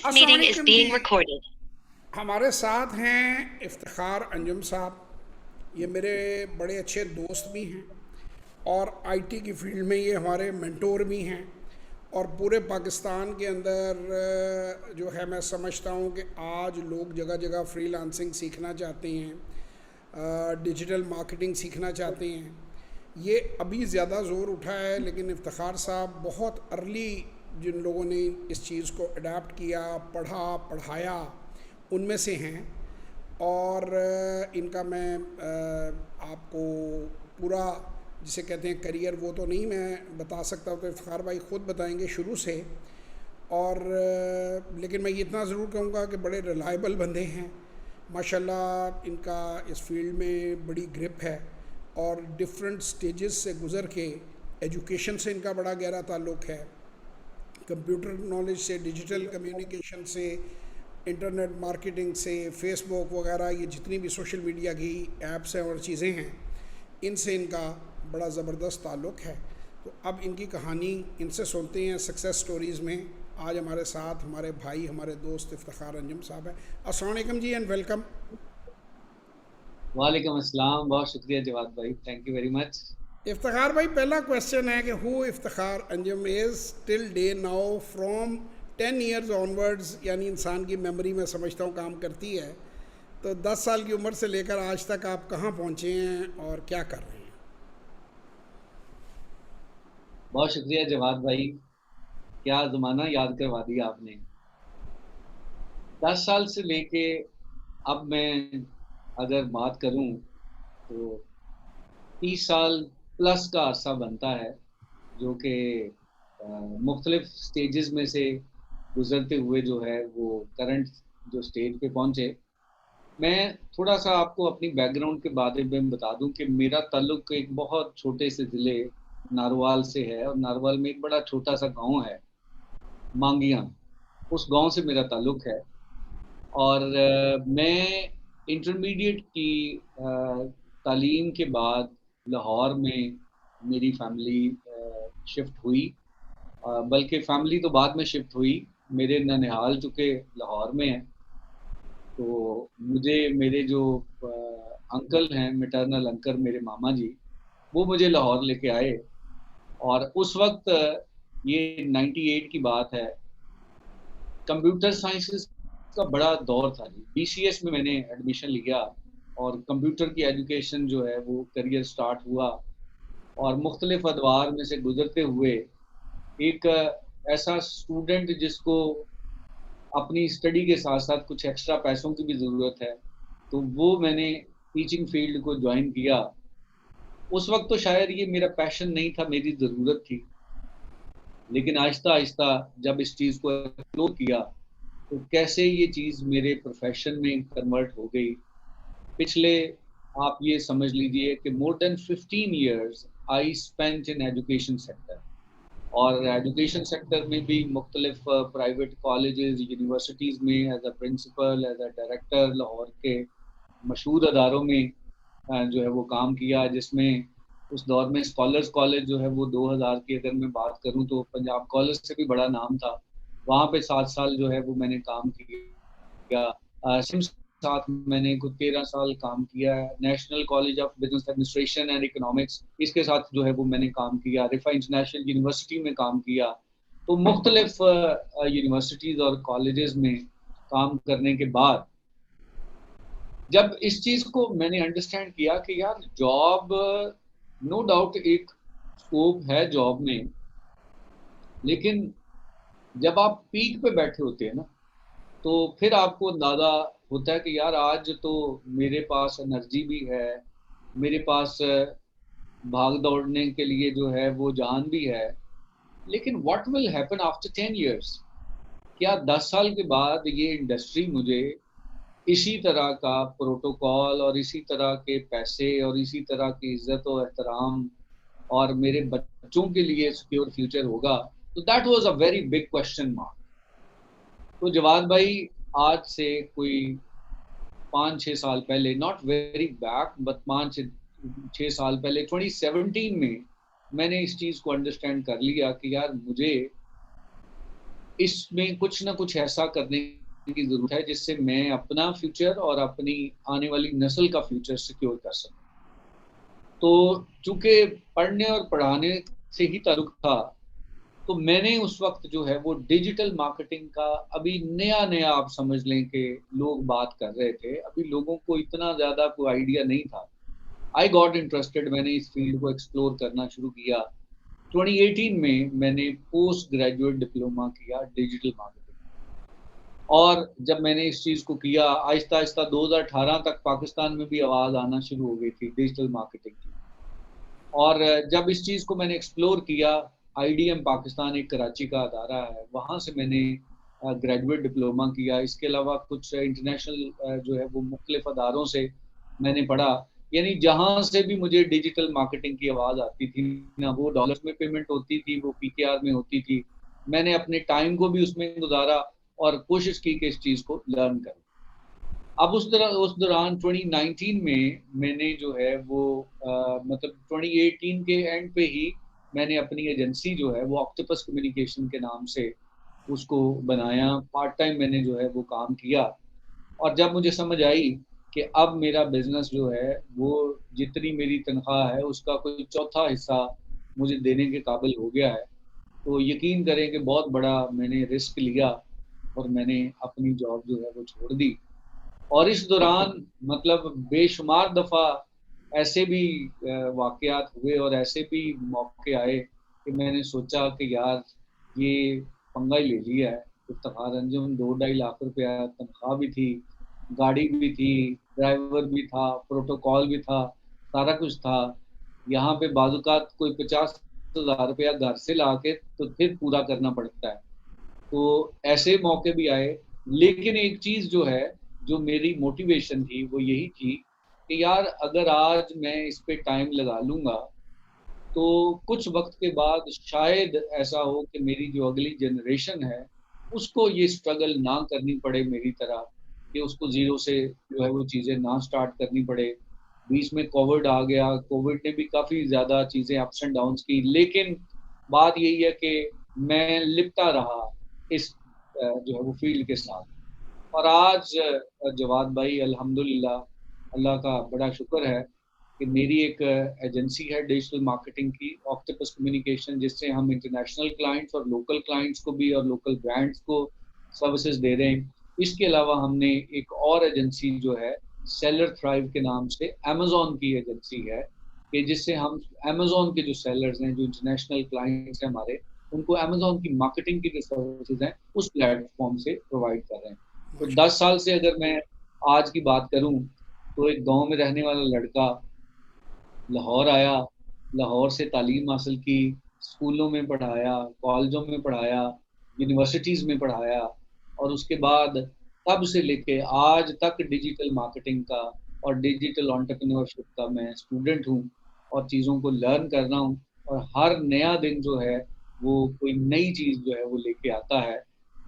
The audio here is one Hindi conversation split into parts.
This meeting is अस्सलामुअलैकुम being जी। recorded. हमारे साथ हैं इफ्तिखार अंजुम साहब। ये मेरे बड़े अच्छे दोस्त भी हैं और आईटी की फील्ड में ये हमारे मेंटोर भी हैं। और पूरे पाकिस्तान के अंदर जो है मैं समझता हूँ कि आज लोग जगह जगह फ्रीलांसिंग सीखना चाहते हैं, डिजिटल मार्केटिंग सीखना चाहते हैं। ये अभी ज़्यादा ज़ोर उठा है, लेकिन इफ्तिखार साहब बहुत अर्ली जिन लोगों ने इस चीज़ को अडाप्ट किया, पढ़ा, पढ़ाया, उनमें से हैं। और इनका मैं आपको पूरा जिसे कहते हैं करियर वो तो नहीं मैं बता सकता, तो इफ्तिखार भाई ख़ुद बताएंगे शुरू से। और लेकिन मैं ये इतना ज़रूर कहूँगा कि बड़े रिलायबल बंदे हैं माशाल्लाह। इनका इस फील्ड में बड़ी ग्रिप है और डिफरेंट स्टेजेस से गुज़र के एजुकेशन से इनका बड़ा गहरा ताल्लुक़ है, कंप्यूटर नॉलेज से, डिजिटल कम्युनिकेशन से, इंटरनेट मार्केटिंग से, फेसबुक वगैरह ये जितनी भी सोशल मीडिया की ऐप्स हैं और चीज़ें हैं, इनसे इनका बड़ा ज़बरदस्त ताल्लुक़ है। तो अब इनकी कहानी इनसे सुनते हैं सक्सेस स्टोरीज़ में। आज हमारे साथ हमारे भाई, हमारे दोस्त इफ्तिखार अंजुम साहब हैं। अस्सलाम वालेकुम जी एंड वेलकम। वालेकुम अस्सलाम। बहुत शुक्रिया जवाद भाई, thank you very much. Iftikhar भाई, पहला क्वेश्चन है कि who Iftikhar Anjum is till day now from 10 years onwards, यानी इंसान की मेमोरी में समझता हूँ काम करती है। तो 10 साल की उम्र से लेकर आज तक आप कहाँ पहुँचे हैं और क्या कर रहे हैं? बहुत शुक्रिया जवाद भाई, क्या ज़माना याद करवा दिया आपने। 10 साल से लेके अब मैं अगर बात करूं तो 30 साल प्लस का अरसा बनता है, जो कि मुख्तलिफ स्टेजेस में से गुजरते हुए जो है वो करंट जो स्टेज पे पहुंचे। मैं थोड़ा सा आपको अपनी बैकग्राउंड के बारे में बता दूं कि मेरा ताल्लुक एक बहुत छोटे से ज़िले नारवाल से है, और नारवाल में एक बड़ा छोटा सा गांव है मांगियां, उस गांव से मेरा ताल्लुक है। और मैं इंटरमीडिएट की तालीम के बाद लाहौर में मेरी फैमिली शिफ्ट हुई। बल्कि फैमिली तो बाद में शिफ्ट हुई, मेरे ननिहाल चुके लाहौर में है। तो मुझे मेरे जो अंकल हैं, मैटरनल अंकल, मेरे मामा जी, वो मुझे लाहौर लेके आए। और उस वक्त ये 98 की बात है, कंप्यूटर साइंसेस का बड़ा दौर था जी। बीसीएस में मैंने एडमिशन लिया और कंप्यूटर की एजुकेशन जो है वो करियर स्टार्ट हुआ। और मुख्तलिफ अदवार में से गुजरते हुए एक ऐसा स्टूडेंट जिसको अपनी स्टडी के साथ साथ कुछ एक्स्ट्रा पैसों की भी ज़रूरत है, तो वो मैंने टीचिंग फील्ड को ज्वाइन किया। उस वक्त तो शायद ये मेरा पैशन नहीं था, मेरी ज़रूरत थी। लेकिन आहिस्ता आहिस्ता जब इस चीज़ को एक्सप्लोर किया तो कैसे ये चीज़ मेरे प्रोफेशन में कन्वर्ट हो गई। पिछले, आप ये समझ लीजिए कि more than 15 years I spent in education sector. और एजुकेशन सेक्टर में भी मुख्तलिफ प्राइवेट कॉलेजेस, यूनिवर्सिटीज़ में as a principal, as a director Lahore के मशहूर अदारों में जो है वो काम किया, जिसमें उस दौर में स्कॉलर्स कॉलेज जो है वो 2000 की अगर मैं बात करूं तो पंजाब कॉलेज से भी बड़ा नाम था। वहाँ पे 7 साल जो है वो मैंने काम किया। सिम्स साथ मैंने कुछ 13 साल काम किया। National college of business administration and economics, इसके साथ जो है वो मैंने काम किया। रिफा इंटरनेशनल यूनिवर्सिटी में काम किया। तो मुख्तलिफ यूनिवर्सिटीज़ और कॉलेजेस में काम करने के बाद जब इस चीज को मैंने अंडरस्टैंड किया कि यार जॉब, नो डाउट एक स्कोप है जॉब में, लेकिन जब आप पीक पे बैठे होते हैं ना, तो फिर आपको अंदाजा होता है कि यार आज तो मेरे पास एनर्जी भी है, मेरे पास भाग दौड़ने के लिए जो है वो जान भी है, लेकिन what will happen after 10 years? क्या 10 साल के बाद ये इंडस्ट्री मुझे इसी तरह का प्रोटोकॉल और इसी तरह के पैसे और इसी तरह की इज्जत और एहतराम और मेरे बच्चों के लिए सिक्योर फ्यूचर होगा? तो that was a very big question mark. तो जवाद भाई, आज से कोई 5-6 साल पहले, नॉट वेरी बैक बट 5-6 साल पहले, 2017 में मैंने इस चीज़ को अंडरस्टैंड कर लिया कि यार मुझे इसमें कुछ ना कुछ ऐसा करने की ज़रूरत है जिससे मैं अपना फ्यूचर और अपनी आने वाली नस्ल का फ्यूचर सिक्योर कर सकूँ। तो चूँकि पढ़ने और पढ़ाने से ही ताल्लुक था, तो मैंने उस वक़्त जो है वो डिजिटल मार्केटिंग का अभी नया-नया आप समझ लें कि लोग बात कर रहे थे। अभी लोगों को इतना ज़्यादा कोई आइडिया नहीं था। आई गॉट इंटरेस्टेड, मैंने इस फ़ील्ड को एक्सप्लोर करना शुरू किया। 2018 में मैंने पोस्ट ग्रेजुएट डिप्लोमा किया डिजिटल मार्केटिंग। और जब मैंने इस चीज़ को किया, आहिस्ता-आहिस्ता 2018 तक पाकिस्तान में भी आवाज़ आना शुरू हो गई थी डिजिटल मार्केटिंग की। और जब इस चीज़ को मैंने एक्सप्लोर किया, आईडीएम पाकिस्तान एक कराची का अदारा है, वहाँ से मैंने ग्रेजुएट डिप्लोमा किया। इसके अलावा कुछ इंटरनेशनल जो है वो मुख्तलिफ अदारों से मैंने पढ़ा। यानी जहाँ से भी मुझे डिजिटल मार्केटिंग की आवाज़ आती थी ना, वो डॉलर्स में पेमेंट होती थी, वो पीकेआर में होती थी। मैंने अपने टाइम को भी उसमें गुज़ारा और कोशिश की कि इस चीज़ को लर्न करूँ। अब उस दौरान 2019 में मैंने जो है वो मतलब 2018 के एंड पे ही मैंने अपनी एजेंसी जो है वो ऑक्टोपस कम्युनिकेशन के नाम से उसको बनाया। पार्ट टाइम मैंने जो है वो काम किया और जब मुझे समझ आई कि अब मेरा बिज़नेस जो है वो जितनी मेरी तनख्वाह है उसका कोई चौथा हिस्सा मुझे देने के काबिल हो गया है, तो यकीन करें कि बहुत बड़ा मैंने रिस्क लिया और मैंने अपनी जॉब जो है वो छोड़ दी। और इस दौरान मतलब बेशुमार दफ़ा ऐसे भी वाक़यात हुए और ऐसे भी मौके आए कि मैंने सोचा कि यार ये पंगा ही ले लिया है। इफ्तिखार अंजुम 2 ढाई लाख रुपया तनख्वाह भी थी, गाड़ी भी थी, ड्राइवर भी था, प्रोटोकॉल भी था, सारा कुछ था। यहाँ पे बाज़-औक़ात कोई 50,000 रुपया घर से लाके तो फिर पूरा करना पड़ता है। तो ऐसे मौके भी आए, लेकिन एक चीज़ जो है, जो मेरी मोटिवेशन थी, वो यही थी कि यार अगर आज मैं इस पे टाइम लगा लूँगा, तो कुछ वक़्त के बाद शायद ऐसा हो कि मेरी जो अगली जनरेशन है, उसको ये स्ट्रगल ना करनी पड़े मेरी तरह, कि उसको ज़ीरो से जो है वो चीज़ें ना स्टार्ट करनी पड़े। बीच में कोविड आ गया, कोविड ने भी काफ़ी ज़्यादा चीज़ें अप्स एंड डाउन्स की, लेकिन बात यही है कि मैं लिपटा रहा इस जो है वो फ़ील्ड के साथ। और आज जवाद भाई अल्हम्दुलिल्लाह, अल्लाह का बड़ा शुक्र है कि मेरी एक एजेंसी है डिजिटल मार्केटिंग की, ऑक्टोपस कम्युनिकेशन, जिससे हम इंटरनेशनल क्लाइंट्स और लोकल क्लाइंट्स को भी और लोकल ब्रांड्स को सर्विसेज दे रहे हैं। इसके अलावा हमने एक और एजेंसी जो है सेलर थ्राइव के नाम से अमेज़न की एजेंसी है, कि जिससे हम अमेज़न के जो सेलर्स हैं, जो इंटरनेशनल क्लाइंट्स हैं हमारे, उनको अमेज़न की मार्केटिंग की जो सर्विसेज हैं, उस प्लेटफ़ॉर्म से प्रोवाइड कर रहे हैं। तो माशा 10 साल से अगर मैं आज की बात करूँ, तो एक गाँव में रहने वाला लड़का लाहौर आया, लाहौर से तालीम हासिल की, स्कूलों में पढ़ाया, कॉलेजों में पढ़ाया, यूनिवर्सिटीज़ में पढ़ाया और उसके बाद तब से लेके आज तक डिजिटल मार्केटिंग का और डिजिटल एंटरप्रेन्योरशिप का मैं स्टूडेंट हूँ और चीज़ों को लर्न कर रहा हूँ और हर नया दिन जो है, वो कोई नई चीज़ जो है वो लेके आता है।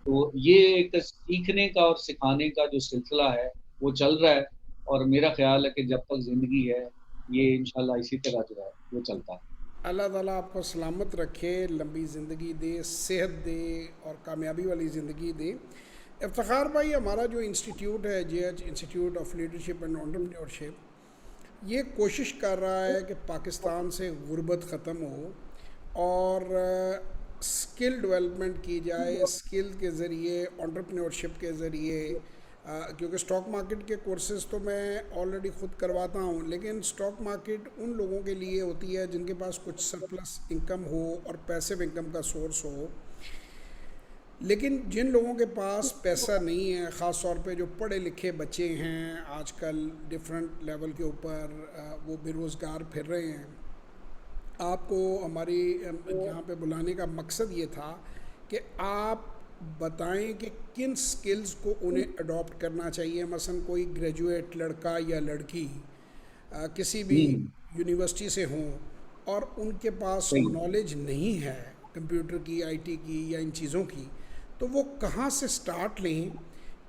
तो ये एक सीखने का और सिखाने का जो सिलसिला है, वो चल रहा है और मेरा ख़्याल है कि जब तक ज़िंदगी है, ये इंशाल्लाह इसी तरह जो है वो चलता है। अल्लाह ताला आपको सलामत रखे, लंबी ज़िंदगी दे, सेहत दे और कामयाबी वाली ज़िंदगी दे। इफ्तिखार भाई, हमारा जो इंस्टीट्यूट है, JH institute of leadership and entrepreneurship, ये कोशिश कर रहा है कि पाकिस्तान से गुर्बत ख़त्म हो और स्किल डेवलपमेंट की जाए, स्किल के ज़रिए, एंटरप्रेन्योरशिप के ज़रिए। क्योंकि स्टॉक मार्केट के कोर्सेज़ तो मैं ऑलरेडी ख़ुद करवाता हूँ, लेकिन स्टॉक मार्केट उन लोगों के लिए होती है जिनके पास कुछ सरप्लस इनकम हो और पैसिव इनकम का सोर्स हो। लेकिन जिन लोगों के पास पैसा नहीं है, ख़ास तौर पे जो पढ़े लिखे बच्चे हैं आजकल डिफरेंट लेवल के ऊपर, वो बेरोज़गार फिर रहे हैं। आपको हमारी यहाँ पे बुलाने का मकसद ये था कि आप बताएं कि किन स्किल्स को उन्हें अडॉप्ट करना चाहिए। मसलन कोई ग्रेजुएट लड़का या लड़की किसी भी हुँ, यूनिवर्सिटी से हों और उनके पास सही। नॉलेज नहीं है कंप्यूटर की, आईटी की या इन चीज़ों की, तो वो कहाँ से स्टार्ट लें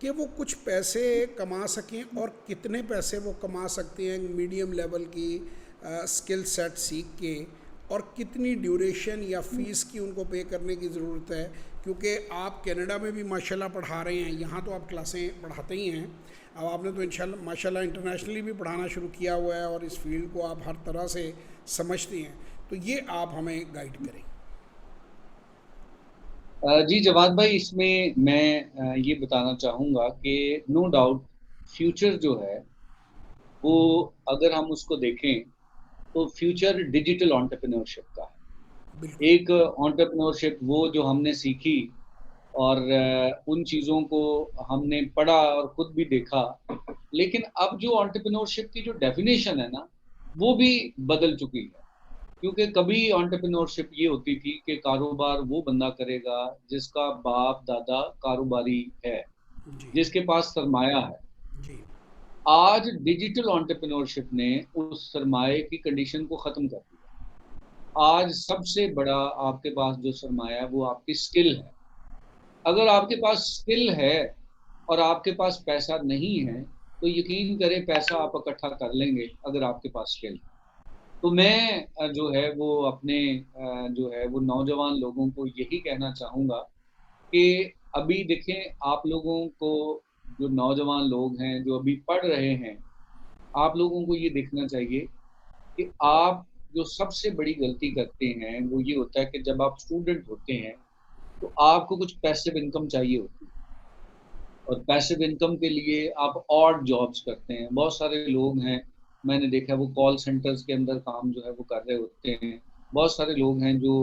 कि वो कुछ पैसे कमा सकें और कितने पैसे वो कमा सकते हैं मीडियम लेवल की स्किल सेट सीख के, और कितनी ड्यूरेशन या फीस की उनको पे करने की ज़रूरत है? क्योंकि आप कनाडा में भी माशाल्लाह पढ़ा रहे हैं, यहाँ तो आप क्लासें पढ़ाते ही हैं, अब आपने तो इंशाल्लाह माशाल्लाह इंटरनेशनली भी पढ़ाना शुरू किया हुआ है और इस फील्ड को आप हर तरह से समझते हैं, तो ये आप हमें गाइड करें। जी जवाद भाई, इसमें मैं ये बताना चाहूँगा कि नो डाउट फ्यूचर जो है वो, अगर हम उसको देखें तो फ्यूचर डिजिटल एंटरप्रेन्योरशिप का है। बिल्कुल। एक एंटरप्रेन्योरशिप वो जो हमने सीखी और उन चीज़ों को हमने पढ़ा और खुद भी देखा, लेकिन अब जो एंटरप्रेन्योरशिप की जो डेफिनेशन है ना, वो भी बदल चुकी है। क्योंकि कभी एंटरप्रेन्योरशिप ये होती थी कि कारोबार वो बंदा करेगा जिसका बाप दादा कारोबारी है, जी। जिसके पास सरमाया है। जी। आज डिजिटल एंटरप्रेन्योरशिप ने उस सरमाए की कंडीशन को ख़त्म कर दिया। आज सबसे बड़ा आपके पास जो सरमाया है वो आपकी स्किल है। अगर आपके पास स्किल है और आपके पास पैसा नहीं है, तो यकीन करें पैसा आप इकट्ठा कर लेंगे अगर आपके पास स्किल है। तो मैं जो है वो अपने जो है वो नौजवान लोगों को यही कहना चाहूँगा कि अभी देखें, आप लोगों को, जो नौजवान लोग हैं जो अभी पढ़ रहे हैं, आप लोगों को ये देखना चाहिए कि आप जो सबसे बड़ी गलती करते हैं वो ये होता है कि जब आप स्टूडेंट होते हैं तो आपको कुछ पैसिव इनकम चाहिए होती है, और पैसिव इनकम के लिए आप ऑड जॉब्स करते हैं। बहुत सारे लोग हैं, मैंने देखा है, वो कॉल सेंटर्स के अंदर काम जो है वो कर रहे होते हैं। बहुत सारे लोग हैं जो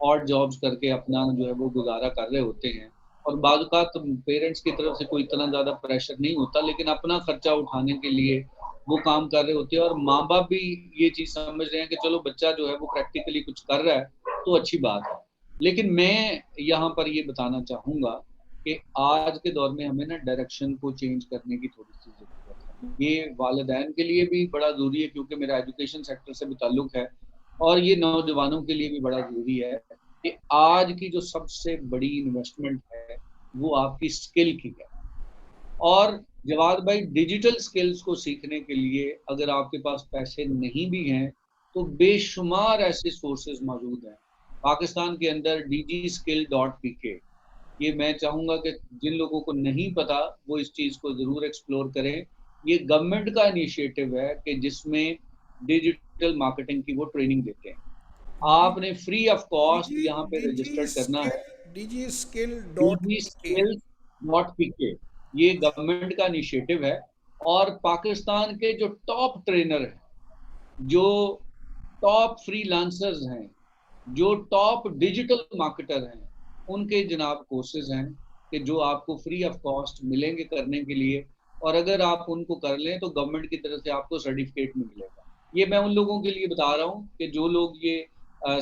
ऑड जॉब्स करके अपना जो है वो गुज़ारा कर रहे होते हैं, और बाद औक़ात पेरेंट्स की तरफ से कोई इतना ज़्यादा प्रेशर नहीं होता, लेकिन अपना खर्चा उठाने के लिए वो काम कर रहे होते हैं, और माँ-बाप भी ये चीज़ समझ रहे हैं कि चलो बच्चा जो है वो प्रैक्टिकली कुछ कर रहा है, तो अच्छी बात है। लेकिन मैं यहाँ पर ये बताना चाहूँगा कि आज के दौर में हमें ना डायरेक्शन को चेंज करने की थोड़ी-सी ज़रूरत है। ये वालिदैन के लिए भी बड़ा ज़रूरी है, क्योंकि मेरा एजुकेशन सेक्टर से भी ताल्लुक है, और ये नौजवानों के लिए भी बड़ा ज़रूरी है कि आज की जो सबसे बड़ी इन्वेस्टमेंट है, वो आपकी स्किल की है। और जवाद भाई, डिजिटल स्किल्स को सीखने के लिए अगर आपके पास पैसे नहीं भी हैं, तो बेशुमार ऐसे सोर्सेज़ मौजूद हैं। पाकिस्तान के अंदर digiskill.pk, ये मैं चाहूँगा कि जिन लोगों को नहीं पता वो इस चीज़ को ज़रूर एक्सप्लोर करें। ये गवर्नमेंट का इनिशिएटिव है कि जिसमें डिजिटल मार्केटिंग की वो ट्रेनिंग देते हैं। डी आपने फ्री ऑफ कॉस्ट डीजी यहाँ पे डीजी रजिस्टर करना है। स्किल डीजी स्किल डॉट के। digiskills.pk, ये गवर्नमेंट का इनिशिएटिव है, और पाकिस्तान के जो टॉप ट्रेनर हैं, जो टॉप फ्रीलांसर्स हैं, जो टॉप डिजिटल मार्केटर हैं, उनके जनाब कोर्सेज़ हैं कि जो आपको फ्री ऑफ कॉस्ट मिलेंगे करने के लिए, और अगर आप उनको कर लें तो गवर्नमेंट की तरफ से आपको सर्टिफ़िकेट भी मिलेगा। ये मैं उन लोगों के लिए बता रहा हूँ कि जो लोग ये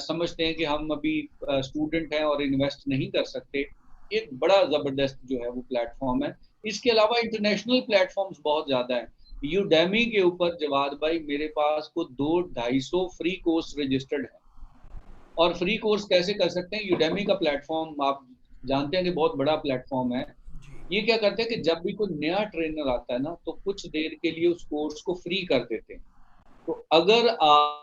समझते हैं कि हम अभी स्टूडेंट हैं और इन्वेस्ट नहीं कर सकते। एक बड़ा ज़बरदस्त जो है वो प्लेटफ़ॉर्म है। इसके अलावा इंटरनेशनल प्लेटफ़ॉर्म्स बहुत ज़्यादा हैं। यूडेमी के ऊपर जवाद भाई मेरे पास को 2 250 फ्री कोर्स रजिस्टर्ड हैं। और फ्री कोर्स कैसे कर सकते हैं? यूडेमी का प्लेटफ़ॉर्म आप जानते हैं कि बहुत बड़ा प्लेटफ़ॉर्म है। जी। ये क्या करते हैं कि जब भी कोई नया ट्रेनर आता है ना, तो कुछ देर के लिए उस कोर्स को फ्री कर देते हैं। तो अगर आप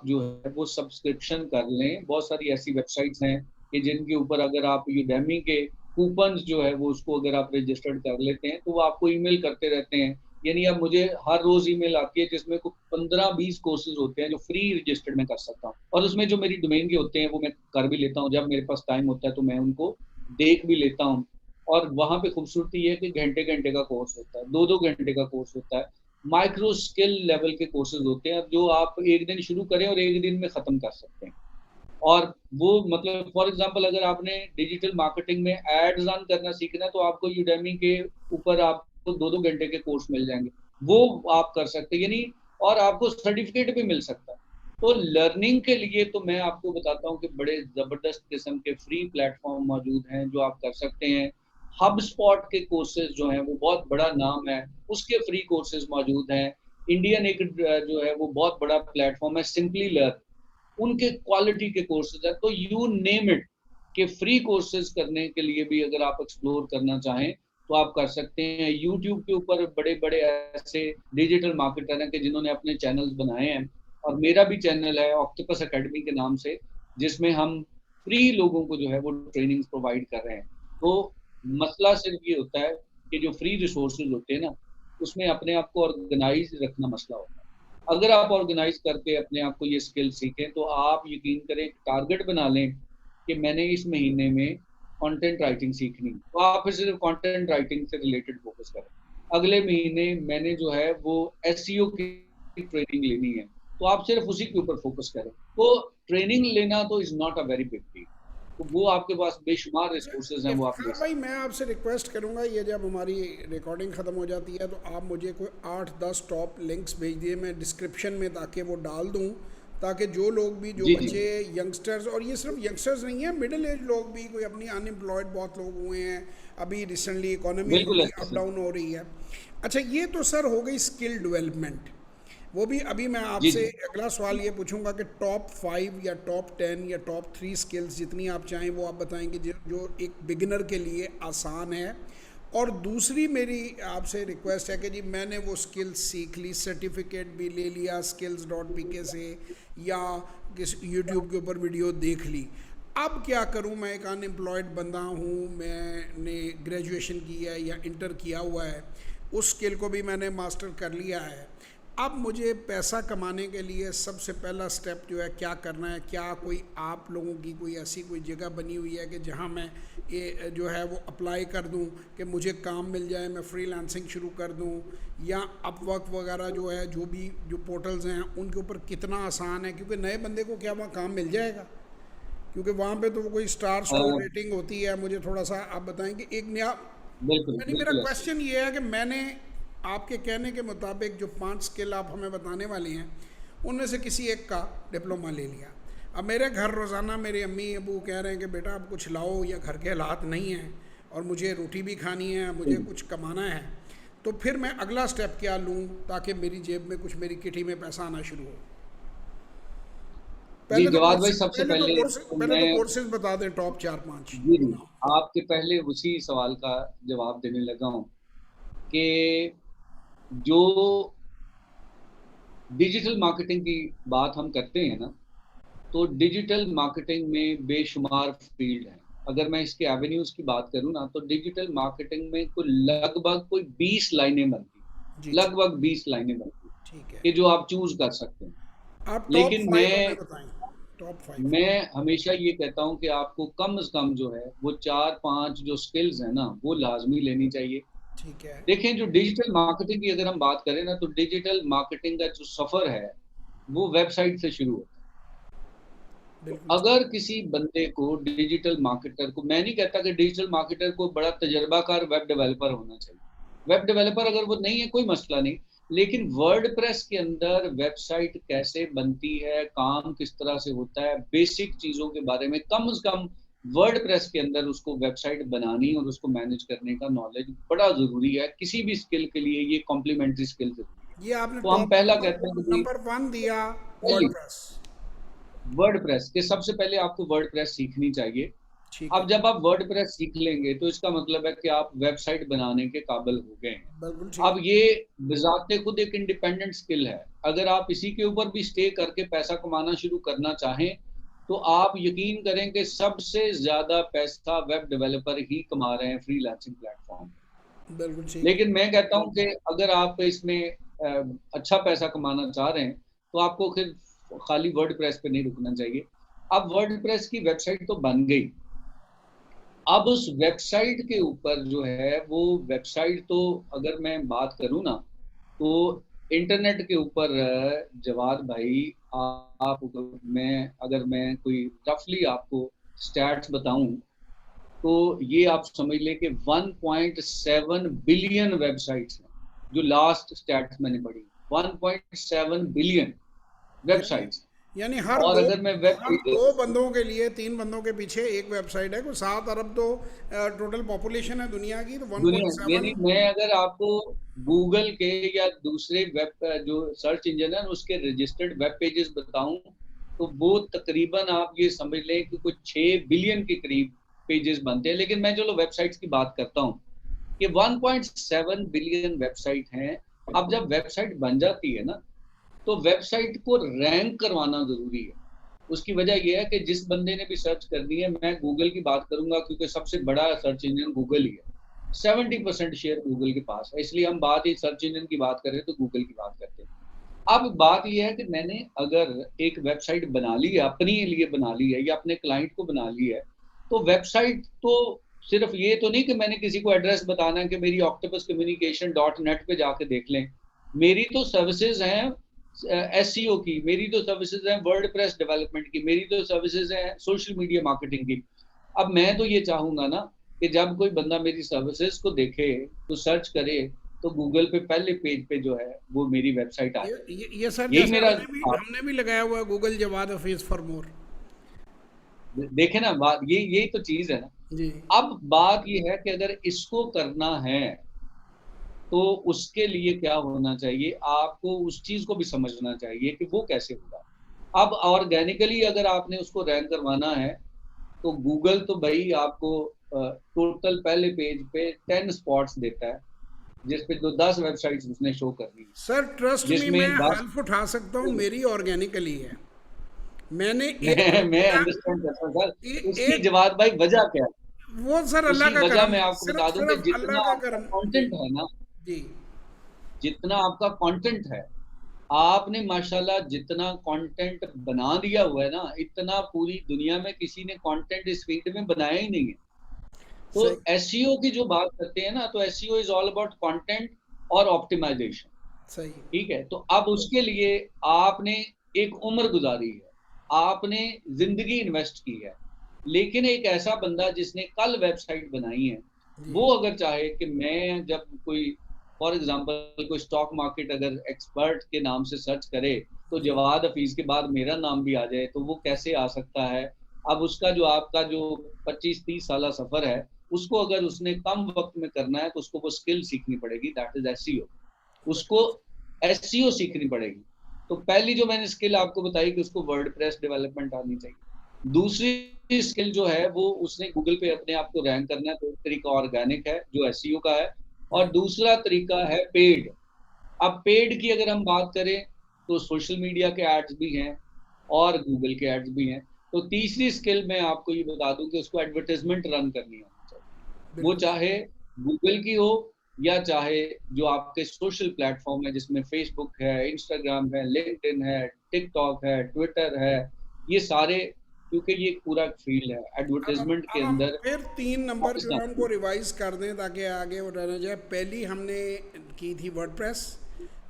जो है वो सब्सक्रिप्शन कर लें, बहुत सारी ऐसी वेबसाइट्स हैं कि जिनके ऊपर अगर आप यूडेमी के कूपन्स जो है वो उसको अगर आप रजिस्टर्ड कर लेते हैं, तो वो आपको ईमेल करते रहते हैं। यानी अब मुझे हर रोज़ ईमेल आती है जिसमें को 15-20 कोर्सेज़ होते हैं जो फ्री रजिस्टर्ड मैं कर सकता हूँ, और उसमें जो मेरी डोमेन के होते हैं वो मैं कर भी लेता हूँ। जब मेरे पास टाइम होता है तो मैं उनको देख भी लेता हूँ, और वहाँ पे खूबसूरती ये है कि घंटे-घंटे का कोर्स होता है, 2-2 घंटे का कोर्स होता है। माइक्रो स्किल लेवल के कोर्सेज़ होते हैं, जो आप एक दिन शुरू करें और एक दिन में ख़त्म कर सकते हैं। और वो मतलब फॉर एग्ज़ाम्पल अगर आपने डिजिटल मार्केटिंग में एड्स रन करना सीखना है, तो आपको यूडेमी के ऊपर आपको 2-2 घंटे के कोर्स मिल जाएँगे। वो आप कर सकते हैं, यानी, और आपको सर्टिफ़िकेट भी मिल सकता है। तो लर्निंग के लिए तो मैं आपको बताता हूँ कि बड़े ज़बरदस्त किस्म के फ्री प्लेटफ़ॉर्म मौजूद हैं जो आप कर सकते हैं। हबस्पॉट के कोर्सेज़ जो हैं वो बहुत बड़ा नाम है, उसके फ्री कोर्सेज़ मौजूद हैं। इंडियन एक जो है वो बहुत बड़ा प्लेटफ़ॉर्म है, सिंपली लर्न, उनके क्वालिटी के कोर्सेज़ हैं। तो यू नेम इट, कि फ्री कोर्सेज़ करने के लिए भी अगर आप एक्सप्लोर करना चाहें, तो आप कर सकते हैं। यूट्यूब के ऊपर बड़े-बड़े ऐसे डिजिटल मार्केटर हैं कि जिन्होंने अपने चैनल्स बनाए हैं, और मेरा भी चैनल है ऑक्टोपस एकेडमी के नाम से, जिसमें हम फ्री लोगों को जो है वो ट्रेनिंग्स प्रोवाइड कर रहे हैं। तो मसला सिर्फ ये होता है कि जो फ्री रिसोर्सेज होते हैं ना, उसमें अपने आप को ऑर्गेनाइज रखना मसला होता है। अगर आप ऑर्गेनाइज करके अपने आप को ये स्किल सीखें, तो आप यकीन करें, टारगेट बना लें कि मैंने इस महीने में कंटेंट राइटिंग सीखनी, तो आप फिर सिर्फ कंटेंट राइटिंग से रिलेटेड फोकस करें। अगले महीने मैंने जो है वो एसईओ की ट्रेनिंग लेनी है, तो आप सिर्फ उसी के ऊपर फोकस करें। तो ट्रेनिंग लेना तो is not a very big deal, तो वो आपके पास बेशुमार रिसोर्सेज हैं, वो आप ले इफ्तिखार भाई, सकते मैं आपसे रिक्वेस्ट करूंगा, ये जब हमारी रिकॉर्डिंग ख़त्म हो जाती है तो आप मुझे कोई 8-10 टॉप लिंक्स भेज दिए, मैं डिस्क्रिप्शन में ताकि वो डाल दूं, ताकि जो लोग भी, जो हैं। जी जी, बच्चे, यंगस्टर्स, और ये सिर्फ यंगस्टर्स नहीं है, मिडिल एज लोग भी, कोई अपनी अनएम्प्लॉयड बहुत लोग हुए हैं अभी रिसेंटली, इकोनॉमी बिल्कुल थोड़ी ऐसा अप सर। डाउन हो रही है। अच्छा, ये तो सर हो गई स्किल डेवलपमेंट। वो भी अभी मैं जी आपसे जी, अगला सवाल ये पूछूंगा कि टॉप 5 या टॉप 10 या टॉप 3 स्किल्स जितनी आप चाहें वो आप बताएंगे जो एक बिगिनर के लिए आसान है। और दूसरी मेरी आपसे रिक्वेस्ट है कि जी मैंने वो स्किल्स सीख ली, सर्टिफिकेट भी ले लिया skills.pk से, या किस यूट्यूब के ऊपर वीडियो देख ली, अब क्या करूं? मैं एक अनएम्प्लॉयड बंदा हूं, मैंने ग्रेजुएशन की है या इंटर किया हुआ है, उस स्किल को भी मैंने मास्टर कर लिया है, अब मुझे पैसा कमाने के लिए सबसे पहला स्टेप जो है क्या करना है? क्या कोई आप लोगों की कोई ऐसी कोई जगह बनी हुई है कि जहां मैं ये जो है वो अप्लाई कर दूं कि मुझे काम मिल जाए, मैं फ्रीलांसिंग शुरू कर दूं, या अपवर्क वगैरह जो है, जो भी जो पोर्टल्स हैं उनके ऊपर कितना आसान है? क्योंकि नए बंदे को क्या वहाँ काम मिल जाएगा? क्योंकि वहाँ पे तो वो कोई स्टार स्टोर रेटिंग होती है। मुझे थोड़ा सा आप बताएंगे एक नया, बिल्कुल यानी मेरा बिल्कुल ऐसा। क्वेश्चन ये है कि मैंने आपके कहने के मुताबिक जो 5 स्किल आप हमें बताने वाली हैं उनमें से किसी एक का डिप्लोमा ले लिया। अब मेरे घर रोज़ाना मेरे अम्मी अबू कह रहे हैं कि बेटा आप कुछ लाओ, या घर के हालात नहीं हैं और मुझे रोटी भी खानी है, मुझे कुछ कमाना है, तो फिर मैं अगला स्टेप क्या लूँ ताकि मेरी जेब में कुछ, मेरी किटी में पैसा आना शुरू हो? जी पहले तो जवाद भाई, कोर्सेज सबसे पहले तो पहले कोर्सेज तो पहले तो मैं, कोर्सेज बता दें, टॉप 4-5 जी जी, बनाओ। आपके पहले उसी सवाल का जवाब देने लगा हूँ कि जो डिजिटल मार्केटिंग की बात हम करते हैं ना, तो डिजिटल मार्केटिंग में बेशुमार फील्ड हैं। अगर मैं इसके एवेन्यूज की बात करूँ ना, तो डिजिटल मार्केटिंग में कोई लगभग कोई 20 लाइनें बनती जी हैं, जी, लगभग 20 लाइनें बनती हैं ठीक है। कि जो आप चूज कर सकते हैं। आप टॉप लेकिन 5 हमें बताएं, टॉप 5। मैं हमेशा ये कहता हूँ कि आपको कम से कम जो है वो 4-5 जो स्किल्स है ना, वो लाजमी लेनी चाहिए। ठीक है, देखें, जो डिजिटल मार्केटिंग की अगर हम बात करें ना, तो डिजिटल मार्केटिंग का जो सफर है वो वेबसाइट से शुरू होता है। तो बिल्कुल सही। अगर किसी बंदे को, डिजिटल मार्केटर को, मैं नहीं कहता कि डिजिटल मार्केटर को बड़ा तजर्बाकार वेब डेवलपर होना चाहिए। वेब डेवलपर अगर वो नहीं है, कोई मसला नहीं, लेकिन वर्डप्रेस के अंदर वेबसाइट कैसे बनती है, काम किस तरह से होता है, बेसिक चीजों के बारे में कम से कम वर्डप्रेस के अंदर उसको वेबसाइट बनानी और उसको मैनेज करने का नॉलेज बड़ा जरूरी है। किसी भी स्किल के लिए ये कॉम्प्लीमेंट्री स्किल जरूरी है। ये आपने तो हम टॉप पहला कहते हैं नंबर कि नंबर 1 दिया, पहली वर्डप्रेस। वर्डप्रेस के सबसे पहले आपको वर्डप्रेस सीखनी चाहिए। ठीक है, अब जब आप वर्डप्रेस सीख लेंगे तो इसका मतलब है कि आप वेबसाइट बनाने के काबिल हो गए हैं। बिल्कुल ठीक। अब ये बिजाते खुद एक इंडिपेंडेंट स्किल है। अगर आप इसी के ऊपर भी स्टे करके पैसा कमाना शुरू करना चाहें, तो आप यकीन करें कि सबसे ज्यादा पैसा वेब डेवलपर ही कमा रहे हैं फ्रीलांसिंग प्लेटफॉर्म। बिल्कुल ठीक। लेकिन मैं कहता हूं कि अगर आप इसमें अच्छा पैसा कमाना चाह रहे हैं, तो आपको फिर खाली वर्डप्रेस पे नहीं रुकना चाहिए। अब वर्डप्रेस की वेबसाइट तो बन गई, अब उस वेबसाइट के ऊपर जो है वो वेबसाइट, तो अगर मैं बात करूं ना, तो इंटरनेट के ऊपर जवाद भाई, आप, मैं अगर मैं कोई रफली आपको स्टैट्स बताऊं, तो ये आप समझ लें कि 1.7 बिलियन वेबसाइट्स हैं। जो लास्ट स्टैट्स मैंने पढ़ी, 1.7 बिलियन यानी वेबसाइट्स। यानी और अगर मैं वेब हर पेजेस, दो बंदों के लिए, 3 बंदों के पीछे एक वेबसाइट है। कोई 7 अरब तो टोटल पॉपुलेशन है दुनिया की, तो दुनिया, 1.7। यानी मैं अगर आपको गूगल के या दूसरे वेब जो सर्च इंजन है उसके रजिस्टर्ड वेब पेजेस बताऊं, तो वो तकरीबन आप ये समझ लें कि कुछ 6 बिलियन के करीब पेजेस बनते हैं। लेकिन मैं चलो वेबसाइट्स की बात करता हूं कि 1.7 बिलियन वेबसाइट हैं। अब जब वेबसाइट बन जाती है ना, तो वेबसाइट को रैंक करवाना जरूरी है। उसकी वजह यह है कि जिस बंदे ने भी सर्च करनी है, मैं गूगल की बात करूंगा क्योंकि सबसे बड़ा सर्च इंजन गूगल ही है, 70% शेयर गूगल के पास है, इसलिए हम बात ही सर्च इंजन की बात करें तो गूगल की बात करते हैं। अब बात यह है कि मैंने अगर एक वेबसाइट बना ली है, अपने लिए बना ली है या अपने क्लाइंट को बना ली है, तो वेबसाइट तो सिर्फ ये तो नहीं कि मैंने किसी को एड्रेस बताना है कि मेरी octopuscommunication.net पे जाके देख लें। मेरी तो सर्विसेज हैं एसईओ की, मेरी तो सर्विसेज हैं वर्डप्रेस डेवलपमेंट की, मेरी तो सर्विसेज हैं सोशल मीडिया मार्केटिंग की। अब मैं तो ये चाहूंगा ना कि जब कोई बंदा मेरी सर्विसेज को देखे तो सर्च करे तो गूगल पे पहले पेज पे जो है वो मेरी वेबसाइट आ जाए। ये सर यही जैसे मेरा हमने भी लगाया हुआ है Google Jawad Hafeez for more. देखे ना, बात यही तो चीज है ना। जी अब बात ये है कि अगर इसको करना है तो उसके लिए क्या होना चाहिए, आपको उस चीज को भी समझना चाहिए कि वो कैसे होगा। अब ऑर्गेनिकली अगर आपने उसको रैंक करवाना है तो गूगल तो भाई आपको टोटल पहले पेज पे 10 स्पॉट्स देता है, जिसपे जो 10 वेबसाइट्स उसने शो करनी है, सर ट्रस्ट मी, जिसमें मैं 10 हल्फ उठा सकता हूँ, मेरी ऑर्गेनिकली है। मैंने एक मैं क्या अंडरस्टैंड करता हूँ सर, उसकी एक जवाब भाई वजह क्या है। वो सर अल्लाह उसकी का वजह करम मैं है, आपको बता सिर्फ दूं कि सिर्फ अल्लाह जितना का आपका करम। जी कंटेंट है ना, जी जितना आपका कंटेंट है, आपने माशाल्लाह जितना कंटेंट बना दिया हुआ है ना, इतना पूरी दुनिया में किसी ने कंटेंट इस फील्ड में बनाया ही नहीं है। तो सही एसईओ की जो बात करते हैं ना, तो SEO is all about content और ऑप्टिमाइजेशन। सही। ठीक है, तो अब उसके लिए आपने एक उम्र गुजारी है, आपने जिंदगी इन्वेस्ट की है, लेकिन एक ऐसा बंदा जिसने कल वेबसाइट बनाई है, जी वो अगर चाहे कि मैं जब कोई फॉर एग्जांपल कोई स्टॉक मार्केट अगर एक्सपर्ट के नाम से सर्च करे तो जी जवाद हफीज के बाद मेरा नाम भी आ जाए, तो वो कैसे आ सकता है। अब उसका जो आपका जो 25-30 साल सफर है, उसको अगर उसने कम वक्त में करना है तो उसको वो स्किल सीखनी पड़ेगी, दैट इज एसईओ। उसको एसईओ सीखनी पड़ेगी। तो पहली जो मैंने स्किल आपको बताई कि उसको वर्डप्रेस डेवलपमेंट आनी चाहिए। दूसरी स्किल जो है वो उसने गूगल पे अपने आप को रैंक करना है, तो एक तरीका ऑर्गेनिक है जो एसईओ का है, और दूसरा तरीका है पेड। अब पेड की अगर हम बात करें तो सोशल मीडिया के एड्स भी हैं और गूगल के एड्स भी हैं। तो तीसरी स्किल मैं आपको ये बता दूं कि उसको एडवर्टाइजमेंट रन करनी आनी चाहिए, वो बिल्कुल चाहे गूगल की हो या चाहे जो आपके सोशल प्लेटफॉर्म है जिसमें फेसबुक है, इंस्टाग्राम है, लिंक्डइन है, टिकटॉक है, ट्विटर है, ये सारे, क्योंकि ये पूरा फील्ड है एडवर्टाइजमेंट के अब हम अंदर। फिर 3 नंबर जो पाकिस्तान, है उनको रिवाइज कर दें ताकि आगे वो रहना जाए। पहली हमने की थी वर्डप्रेस,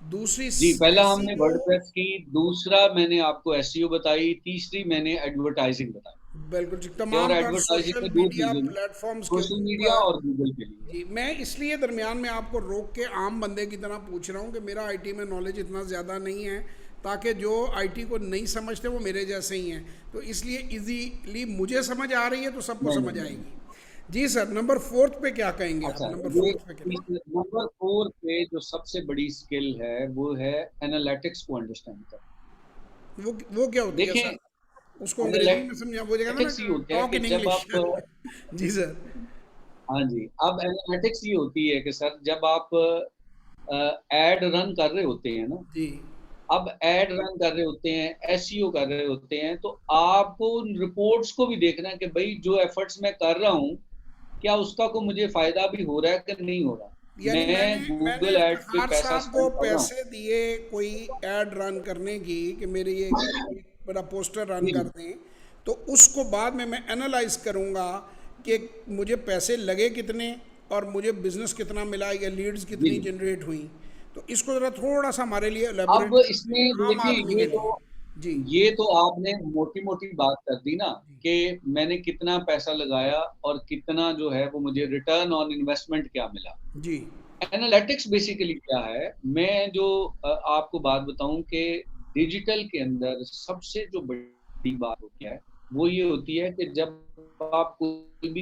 दूसरी जी पहला हमने एसईओ। वर्डप्रेस की, दूसरा मैंने आपको एसईओ बताई, तीसरी मैंने एडवर्टाइजिंग बताई। बिल्कुल जी, और तमाम तर एडवर्टाइजिंग सोशल में दो मीडिया चीजें हैं, प्लेटफॉर्म्स के सोशल मीडिया ऊपर। और गूगल के लिए। जी, मैं इसलिए दरमियान में आपको रोक के आम बंदे की तरह पूछ रहा हूँ कि मेरा आईटी में नॉलेज इतना ज़्यादा नहीं है, ताकि जो आईटी को नहीं समझते वो मेरे जैसे ही हैं, तो इसलिए इजीली मुझे समझ आ रही है तो सबको नहीं समझ नहीं नहीं। आएगी। जी सर, नंबर फोर्थ पे क्या कहेंगे आप? अच्छा, नंबर ये फोर्थ पे क्या? नंबर 4 पे जो सबसे बड़ी स्किल है वो है एनालिटिक्स को अंडरस्टैंड करना। वो क्या होती है देखें, सर? उसको अंग्रेजी में समझा, वो जगह था एनालिटिक्स ये ना, होता है टॉक कि इन जब इंग्लिश। आप जी सर। हाँ जी, अब एनालिटिक्स ये होती है कि सर जब आप एड रन कर रहे होते हैं ना, जी अब एड रन कर रहे होते हैं, एसईओ कर रहे होते हैं, तो आपको उन रिपोर्ट्स को भी देखना है कि भाई जो एफर्ट्स मैं कर रहा हूँ, क्या उसका को मुझे फायदा भी हो रहा है कि नहीं हो रहा। यानी मैंने मैं मैंने गूगल एड्स पे इफ्तिखार पैसा साहब को स्पेंड कर रहा हूँ। पैसे दिए कोई एड रन करने की कि मेरे ये कोई बड़ा पोस्टर रन जी कर दें, तो उसको बाद में मैं एनालाइज करूंगा कि मुझे पैसे लगे कितने और मुझे बिजनेस कितना मिला या लीड्स जी। कितनी जनरेट हुई। तो इसको ज़रा थोड़ा सा हमारे लिए अब एलेबोरेट कर दें इसमें आम देखिए, आदमी के लिए। जी ये तो आपने मोटी मोटी बात कर दी ना कि मैंने कितना पैसा लगाया और कितना जो है वो मुझे रिटर्न ऑन इन्वेस्टमेंट क्या मिला। जी एनालिटिक्स बेसिकली क्या है, मैं जो आपको बात बताऊं कि डिजिटल के अंदर सबसे जो बड़ी बात होती है वो ये होती है कि जब आप कोई भी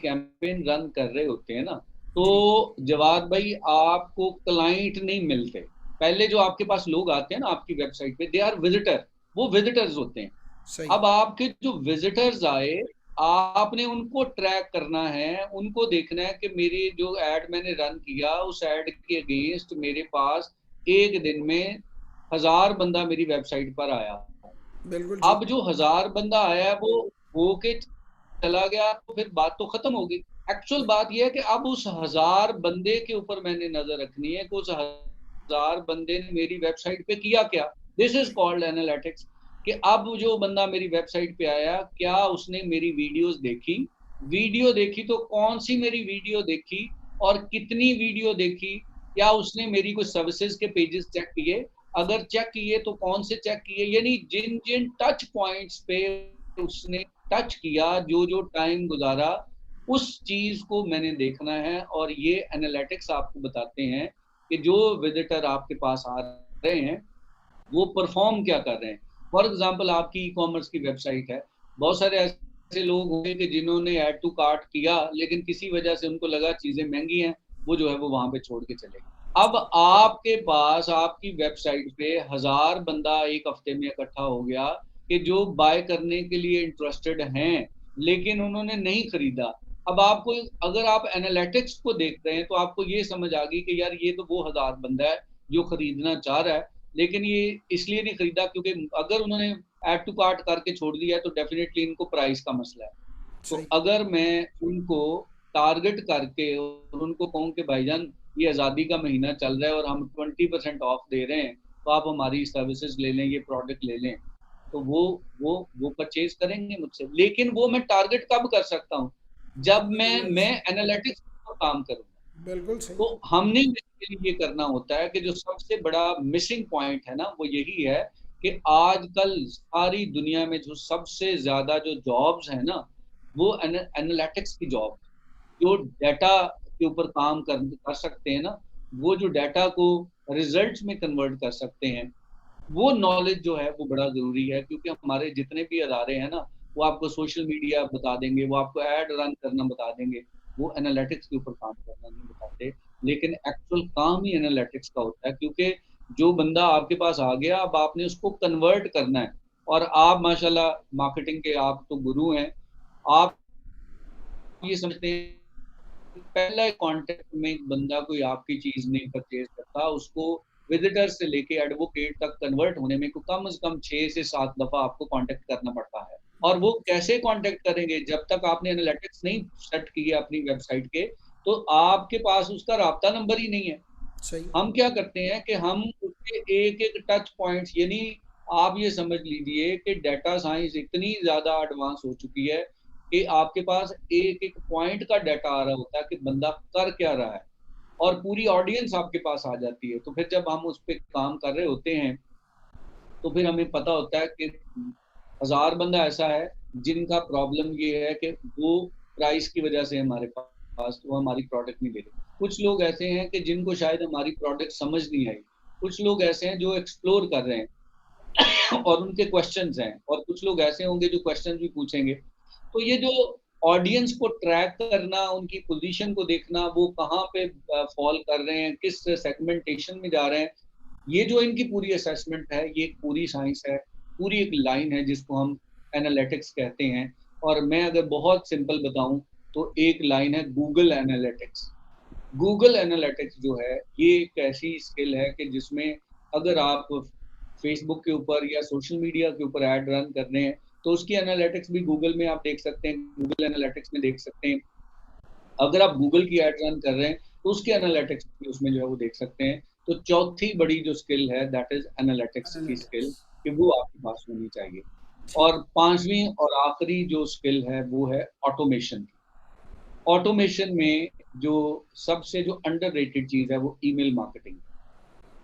कैंपेन रन कर रहे होते हैं ना, तो जी जवाद भाई आपको क्लाइंट नहीं मिलते। पहले जो आपके पास लोग आते हैं ना आपकी वेबसाइट पे, दे आर विजिटर, वो विजिटर्स होते हैं। सही। अब आपके जो विजिटर्स आए, आपने उनको ट्रैक करना है, उनको देखना है कि मेरी जो एड मैंने रन किया उस एड के अगेंस्ट मेरे पास एक दिन में 1000 बंदा मेरी वेबसाइट पर आया। बिल्कुल जी। अब जो 1000 बंदा आया है वो होके चला गया तो फिर बात तो खत्म होगी। एक्चुअल बात यह है कि अब उस 1000 बंदे के ऊपर मैंने नजर रखनी है कि उस 1000 बंदे ने मेरी वेबसाइट पे किया क्या। This is called analytics. कि अब जो बंदा मेरी वेबसाइट पे आया, क्या उसने मेरी वीडियोस देखी, वीडियो देखी तो कौन सी मेरी वीडियो देखी और कितनी वीडियो देखी, क्या उसने मेरी कुछ सर्विसेज के पेजेस चेक किए, अगर चेक किए तो कौन से चेक किए, यानी जिन जिन टच पॉइंट्स पे उसने टच किया, जो जो टाइम गुजारा, उस चीज को मैंने देखना है। और ये एनालिटिक्स आपको बताते हैं कि जो विजिटर आपके पास आ रहे हैं वो परफॉर्म क्या कर रहे हैं। फॉर एग्जांपल आपकी ई कॉमर्स की वेबसाइट है, बहुत सारे ऐसे लोग होंगे कि जिन्होंने ऐड टू कार्ट किया लेकिन किसी वजह से उनको लगा चीजें महंगी हैं, वो जो है वो वहां पे छोड़ के चले गए। अब आपके पास आपकी वेबसाइट पे 1000 बंदा एक हफ्ते में इकट्ठा हो गया कि जो बाय करने के लिए इंटरेस्टेड हैं लेकिन उन्होंने नहीं खरीदा। अब आपको, अगर आप एनालिटिक्स को देख रहे हैं तो आपको ये समझ आ गई कि यार ये तो वो 1000 बंदा है जो खरीदना चाह रहा है, लेकिन ये इसलिए नहीं खरीदा क्योंकि अगर उन्होंने ऐड टू कार्ट करके छोड़ दिया है तो डेफिनेटली इनको प्राइस का मसला है। तो सही। अगर मैं उनको टारगेट करके और उनको कहूँ कि भाईजान ये आज़ादी का महीना चल रहा है और हम 20% ऑफ दे रहे हैं, तो आप हमारी सर्विसेज ले लें, ये प्रोडक्ट ले लें, तो वो परचेज करेंगे मुझसे। लेकिन वो मैं टारगेट कब कर सकता हूँ, जब मैं एनालिटिक्स पर काम करूँगा। बिल्कुल सही। तो हमने बेसिकली ये करना होता है कि जो सबसे बड़ा मिसिंग पॉइंट है ना वो यही है कि आजकल सारी दुनिया में जो सबसे ज्यादा जो जॉब्स है ना वो एनालिटिक्स की जॉब, जो डाटा के ऊपर काम कर सकते हैं ना, वो जो डाटा को रिजल्ट्स में कन्वर्ट कर सकते हैं, वो नॉलेज जो है वो बड़ा ज़रूरी है। क्योंकि हमारे जितने भी अदारे हैं ना, वो आपको सोशल मीडिया बता देंगे, वो आपको ऐड रन करना बता देंगे, वो एनालिटिक्स के ऊपर काम करना नहीं बताते। लेकिन एक्चुअल काम ही एनालिटिक्स का होता है, क्योंकि जो बंदा आपके पास आ गया, अब आपने उसको कन्वर्ट करना है। और आप माशाल्लाह मार्केटिंग के आप तो गुरु हैं, आप ये समझते हैं पहला कांटेक्ट में एक बंदा कोई आपकी चीज नहीं परचेज करता, उसको विजिटर से लेके एडवोकेट तक कन्वर्ट होने में को कम से कम 6 से 7 दफा आपको कांटेक्ट करना पड़ता है। और वो कैसे कांटेक्ट करेंगे, जब तक आपने एनालिटिक्स नहीं सेट किए अपनी वेबसाइट के, तो आपके पास उसका राब्ता नंबर ही नहीं है। सही। हम क्या करते हैं कि हम उसके एक एक टच पॉइंट्स, यानी आप ये समझ लीजिए कि डाटा साइंस इतनी ज्यादा एडवांस हो चुकी है कि आपके पास एक एक पॉइंट का डाटा आ रहा होता है कि बंदा कर क्या रहा है, और पूरी ऑडियंस आपके पास आ जाती है। तो फिर जब हम उस पर काम कर रहे होते हैं तो फिर हमें पता होता है कि 1000 बंदा ऐसा है जिनका प्रॉब्लम ये है कि वो प्राइस की वजह से हमारे पास वो हमारी प्रोडक्ट नहीं ले रहे। कुछ लोग ऐसे हैं कि जिनको शायद हमारी प्रोडक्ट समझ नहीं आई, कुछ लोग ऐसे हैं जो एक्सप्लोर कर रहे हैं और उनके क्वेश्चंस हैं, और कुछ लोग ऐसे होंगे जो क्वेश्चंस भी पूछेंगे। तो ये जो ऑडियंस को ट्रैक करना, उनकी पोजीशन को देखना, वो कहाँ पे फॉल कर रहे हैं, किस सेगमेंटेशन में जा रहे हैं, ये जो इनकी पूरी असेसमेंट है, ये एक पूरी साइंस है, पूरी एक लाइन है जिसको हम एनालिटिक्स कहते हैं। और मैं अगर बहुत सिंपल बताऊं तो एक लाइन है गूगल एनालिटिक्स। गूगल एनालिटिक्स जो है ये एक ऐसी स्किल है कि जिसमें अगर आप फेसबुक के ऊपर या सोशल मीडिया के ऊपर ऐड रन कर रहे हैं तो उसकी एनालिटिक्स भी गूगल में आप देख सकते हैं, गूगल एनालिटिक्स में देख सकते हैं। अगर आप गूगल की ऐड रन कर रहे हैं तो उसके एनालिटिक्स भी उसमें जो है वो देख सकते हैं। तो चौथी बड़ी जो स्किल है दैट इज एनालिटिक्स की स्किल, एनालिटिक्स। कि वो आपके पास होनी चाहिए। ठीक। और पांचवी और आखिरी जो स्किल है वो है ऑटोमेशन की। ऑटोमेशन में जो सबसे जो अंडररेटेड चीज है वो ईमेल मार्केटिंग,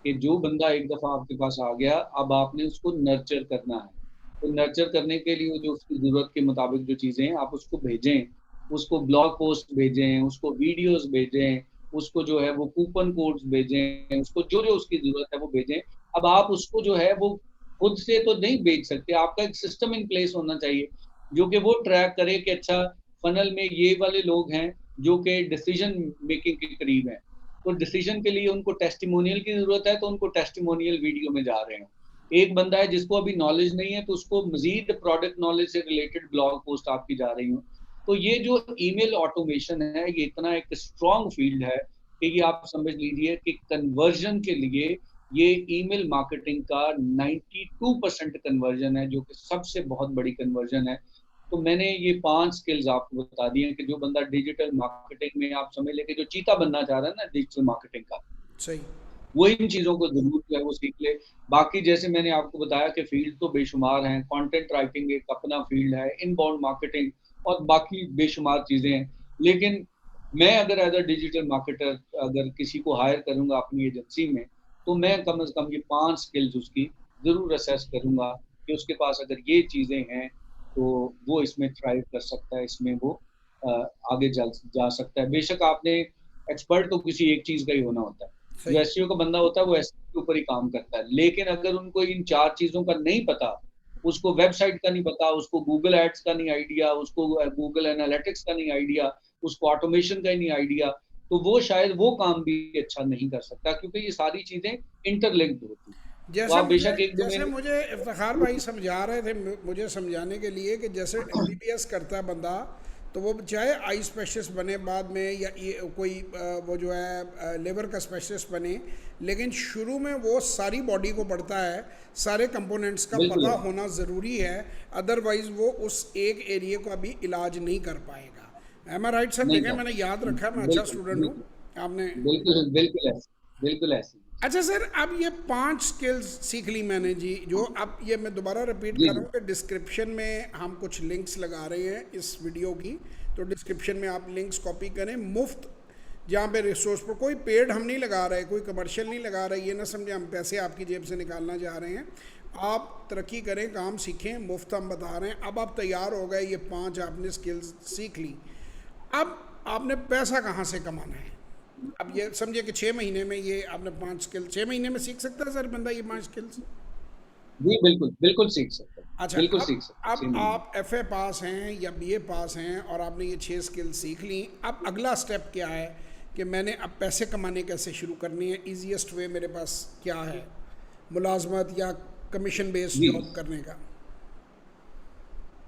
कि जो बंदा एक दफा आपके पास आ गया, अब आपने उसको नर्चर करना है। तो नर्चर करने के लिए जो उसकी जरूरत के मुताबिक जो चीजें हैं आप उसको भेजें, उसको ब्लॉग पोस्ट भेजें, उसको वीडियोस भेजें, उसको जो है वो कूपन कोड्स भेजें, उसको जो जो उसकी जरूरत है वो भेजें। अब आप उसको जो है वो खुद से तो नहीं भेज सकते, आपका एक सिस्टम इन प्लेस होना चाहिए जो कि वो ट्रैक करे कि अच्छा फनल में ये वाले लोग हैं जो कि डिसीजन मेकिंग के करीब हैं, तो डिसीजन के लिए उनको टेस्टिमोनियल की जरूरत है तो उनको टेस्टिमोनियल वीडियो में जा रहे हैं। एक बंदा है जिसको अभी नॉलेज नहीं है तो उसको मजीद प्रोडक्ट नॉलेज से रिलेटेड ब्लॉग पोस्ट आपकी जा रही हो। तो ये जो ईमेल ऑटोमेशन है ये इतना एक स्ट्रॉन्ग फील्ड है कि ये आप समझ लीजिए कि कन्वर्जन के लिए ये ईमेल मार्केटिंग का 92% कन्वर्जन है, जो कि सबसे बहुत बड़ी कन्वर्जन है। तो मैंने ये 5 स्किल्स आपको बता दिए हैं कि जो बंदा डिजिटल मार्केटिंग में, आप समझ लें कि जो चीता बनना चाह रहा है ना डिजिटल मार्केटिंग का, सही। वो इन चीज़ों को ज़रूर जो है वो सीख ले। बाकी जैसे मैंने आपको बताया कि फ़ील्ड तो बेशुमार हैं, कंटेंट राइटिंग एक अपना फ़ील्ड है, इनबाउंड मार्केटिंग और बाकी बेशुमार चीज़ें हैं। लेकिन मैं अगर एज़ अ डिजिटल मार्केटर अगर किसी को हायर करूँगा अपनी एजेंसी में, तो मैं कम से कम ये 5 स्किल्स उसकी ज़रूर असेस करूँगा कि उसके पास अगर ये चीज़ें हैं, तो वो इसमें थ्राइव कर सकता है, इसमें वो अ, आगे जा जा सकता है। बेशक आपने एक्सपर्ट तो किसी एक चीज़ का ही होना होता है। जो सही। एसईओ का बंदा होता है वो एसईओ के ऊपर ही काम करता है। लेकिन अगर उनको इन 4 चीज़ों का नहीं पता, उसको वेबसाइट का नहीं पता, उसको गूगल एड्स का नहीं आइडिया, उसको गूगल एनालिटिक्स का नहीं आइडिया, उसको ऑटोमेशन का ही नहीं आइडिया, तो वो शायद वो काम भी अच्छा नहीं कर सकता, क्योंकि ये सारी चीज़ें इंटरलिंक्ड होती हैं। तो आप बेशक एक जैसे डोमेन। मुझे इफ्तिखार भाई समझा रहे थे, मुझे समझाने के लिए कि जैसे एमबीबीएस करता है बंदा, तो वो चाहे आई स्पेशलिस्ट बने बाद में, या ये कोई वो जो है लेबर का स्पेशलिस्ट बने, लेकिन शुरू में वो सारी बॉडी को पढ़ता है, सारे कंपोनेंट्स का बिल्कुल पता है। होना ज़रूरी है। अदरवाइज़ वो उस एक एरिया का भी इलाज नहीं कर पाएगा। एम आई राइट सर? नहीं देखें, कर मैंने याद रखा, मैं अच्छा बिल्कुल, स्टूडेंट हूँ। बिल्कुल, आपने बिल्कुल, बिल्कुल ऐसे, बिल्कुल ऐसे। अच्छा सर, अब ये 5 स्किल्स सीख ली मैंने जी, जो अब ये मैं दोबारा रिपीट जी, कर रहा जी। हूँ कि डिस्क्रिप्शन में हम कुछ लिंक्स लगा रहे हैं इस वीडियो की, तो डिस्क्रिप्शन में आप लिंक्स कॉपी करें मुफ्त, जहाँ पे रिसोर्स पर कोई पेड हम नहीं लगा रहे, कोई कमर्शियल नहीं लगा रहे, ये ना समझे हम पैसे आपकी जेब से निकालना चाह रहे हैं। आप तरक्की करें, काम सीखें, मुफ्त हम बता रहे हैं। अब आप तैयार हो गए, ये 5 आपने स्किल्स सीख ली, अब आपने पैसा कहाँ से कमाना है? अब ये समझिए कि 6 महीने में ये आपने 5 स्किल 6 महीने में सीख सकता है सर बंदा, ये 5 स्किल्स? जी, बिल्कुल, बिल्कुल सीख सकते हैं, अच्छा, बिल्कुल अब सीख सकते हैं अब 6 महीने में। आप एफए पास हैं या बीए पास हैं और आपने ये 6 स्किल सीख ली, अब अगला स्टेप क्या है कि मैंने अब पैसे कमाने कैसे शुरू करनी है? ईजीएस्ट वे मेरे पास क्या है मुलाजमत या कमीशन बेस्ड जी। जॉब करने का?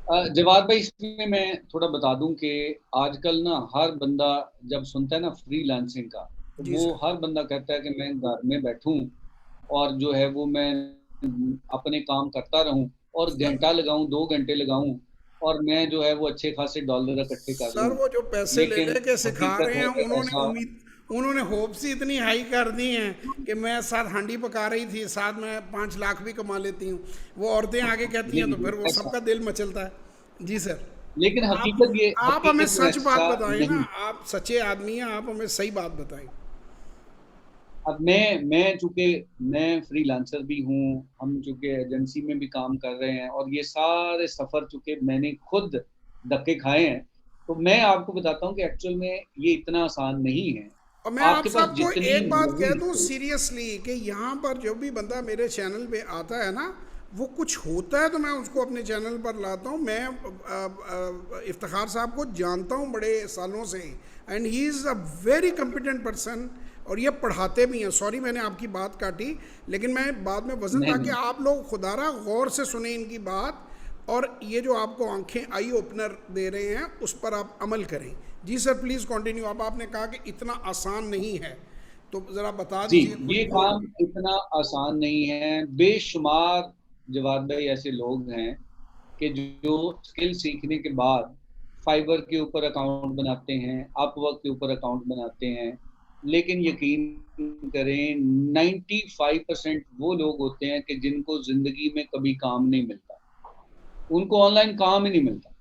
जवाद भाई, इसमें मैं थोड़ा बता दूं कि आजकल ना हर बंदा जब सुनता है ना फ्रीलांसिंग का, तो जी वो सर। हर बंदा कहता है कि मैं घर में बैठूं और जो है वो मैं अपने काम करता रहूं और सर, घंटा लगाऊं, 2 घंटे लगाऊं और मैं जो है वो अच्छे खासे डॉलर इकट्ठे कर सर लूं। वो जो पैसे ले लेकिन लेके सिखा हकीकत रहे है हैं, कि उन्होंने ऐसा उन्होंने होप्स ही इतनी हाई कर दी हैं कि मैं साथ हांडी पका रही थी, साथ में 5 लाख भी कमा लेती हूँ। वो औरतें आगे कहती हैं नहीं तो फिर नहीं वो ऐसा, सबका दिल मचलता है। जी सर। लेकिन आप आप हमें हकीकत में सच बात ऐसा बताएं ना, नहीं। आप सच्चे आदमी हैं, आप हमें सही बात बताएं। अब मैं चूंकि मैं फ्रीलांसर भी हूँ, हम चूंकि एजेंसी में भी काम कर रहे हैं और ये सारे सफर चूंकि मैंने खुद धक्के खाए हैं, तो मैं आपको बताता हूँ कि एक्चुअल में ये इतना आसान नहीं है। और मैं आप आपके पास सबको जितनी एक बात कह मर्जी दूं सीरियसली कि यहाँ पर जो भी बंदा मेरे चैनल पे आता है ना, वो कुछ होता है तो मैं उसको अपने चैनल पर लाता हूँ। मैं इफ्तिखार साहब को जानता हूँ बड़े सालों से, and he is a very competent person, और ये पढ़ाते भी हैं। सॉरी मैंने आपकी बात काटी, लेकिन मैं बाद में वजन नहीं ताकि नहीं आप लोग खुदारा गौर से सुने इनकी बात, और ये जो आपको आंखें आई ओपनर दे रहे हैं उस पर आप अमल करें। जी सर, प्लीज़ कंटिन्यू। अब आपने कहा कि इतना आसान नहीं है, तो ज़रा बता जी, दीजिए ये कुछ वो। काम इतना आसान नहीं है। बेशुमार जवाब भाई ऐसे लोग हैं कि जो स्किल सीखने के बाद फाइवर के ऊपर अकाउंट बनाते हैं, अपवर्क के ऊपर अकाउंट बनाते हैं, लेकिन यकीन करें 95% वो लोग होते हैं कि जिनको जिंदगी में कभी काम नहीं मिलता, उनको ऑनलाइन काम ही नहीं मिलता।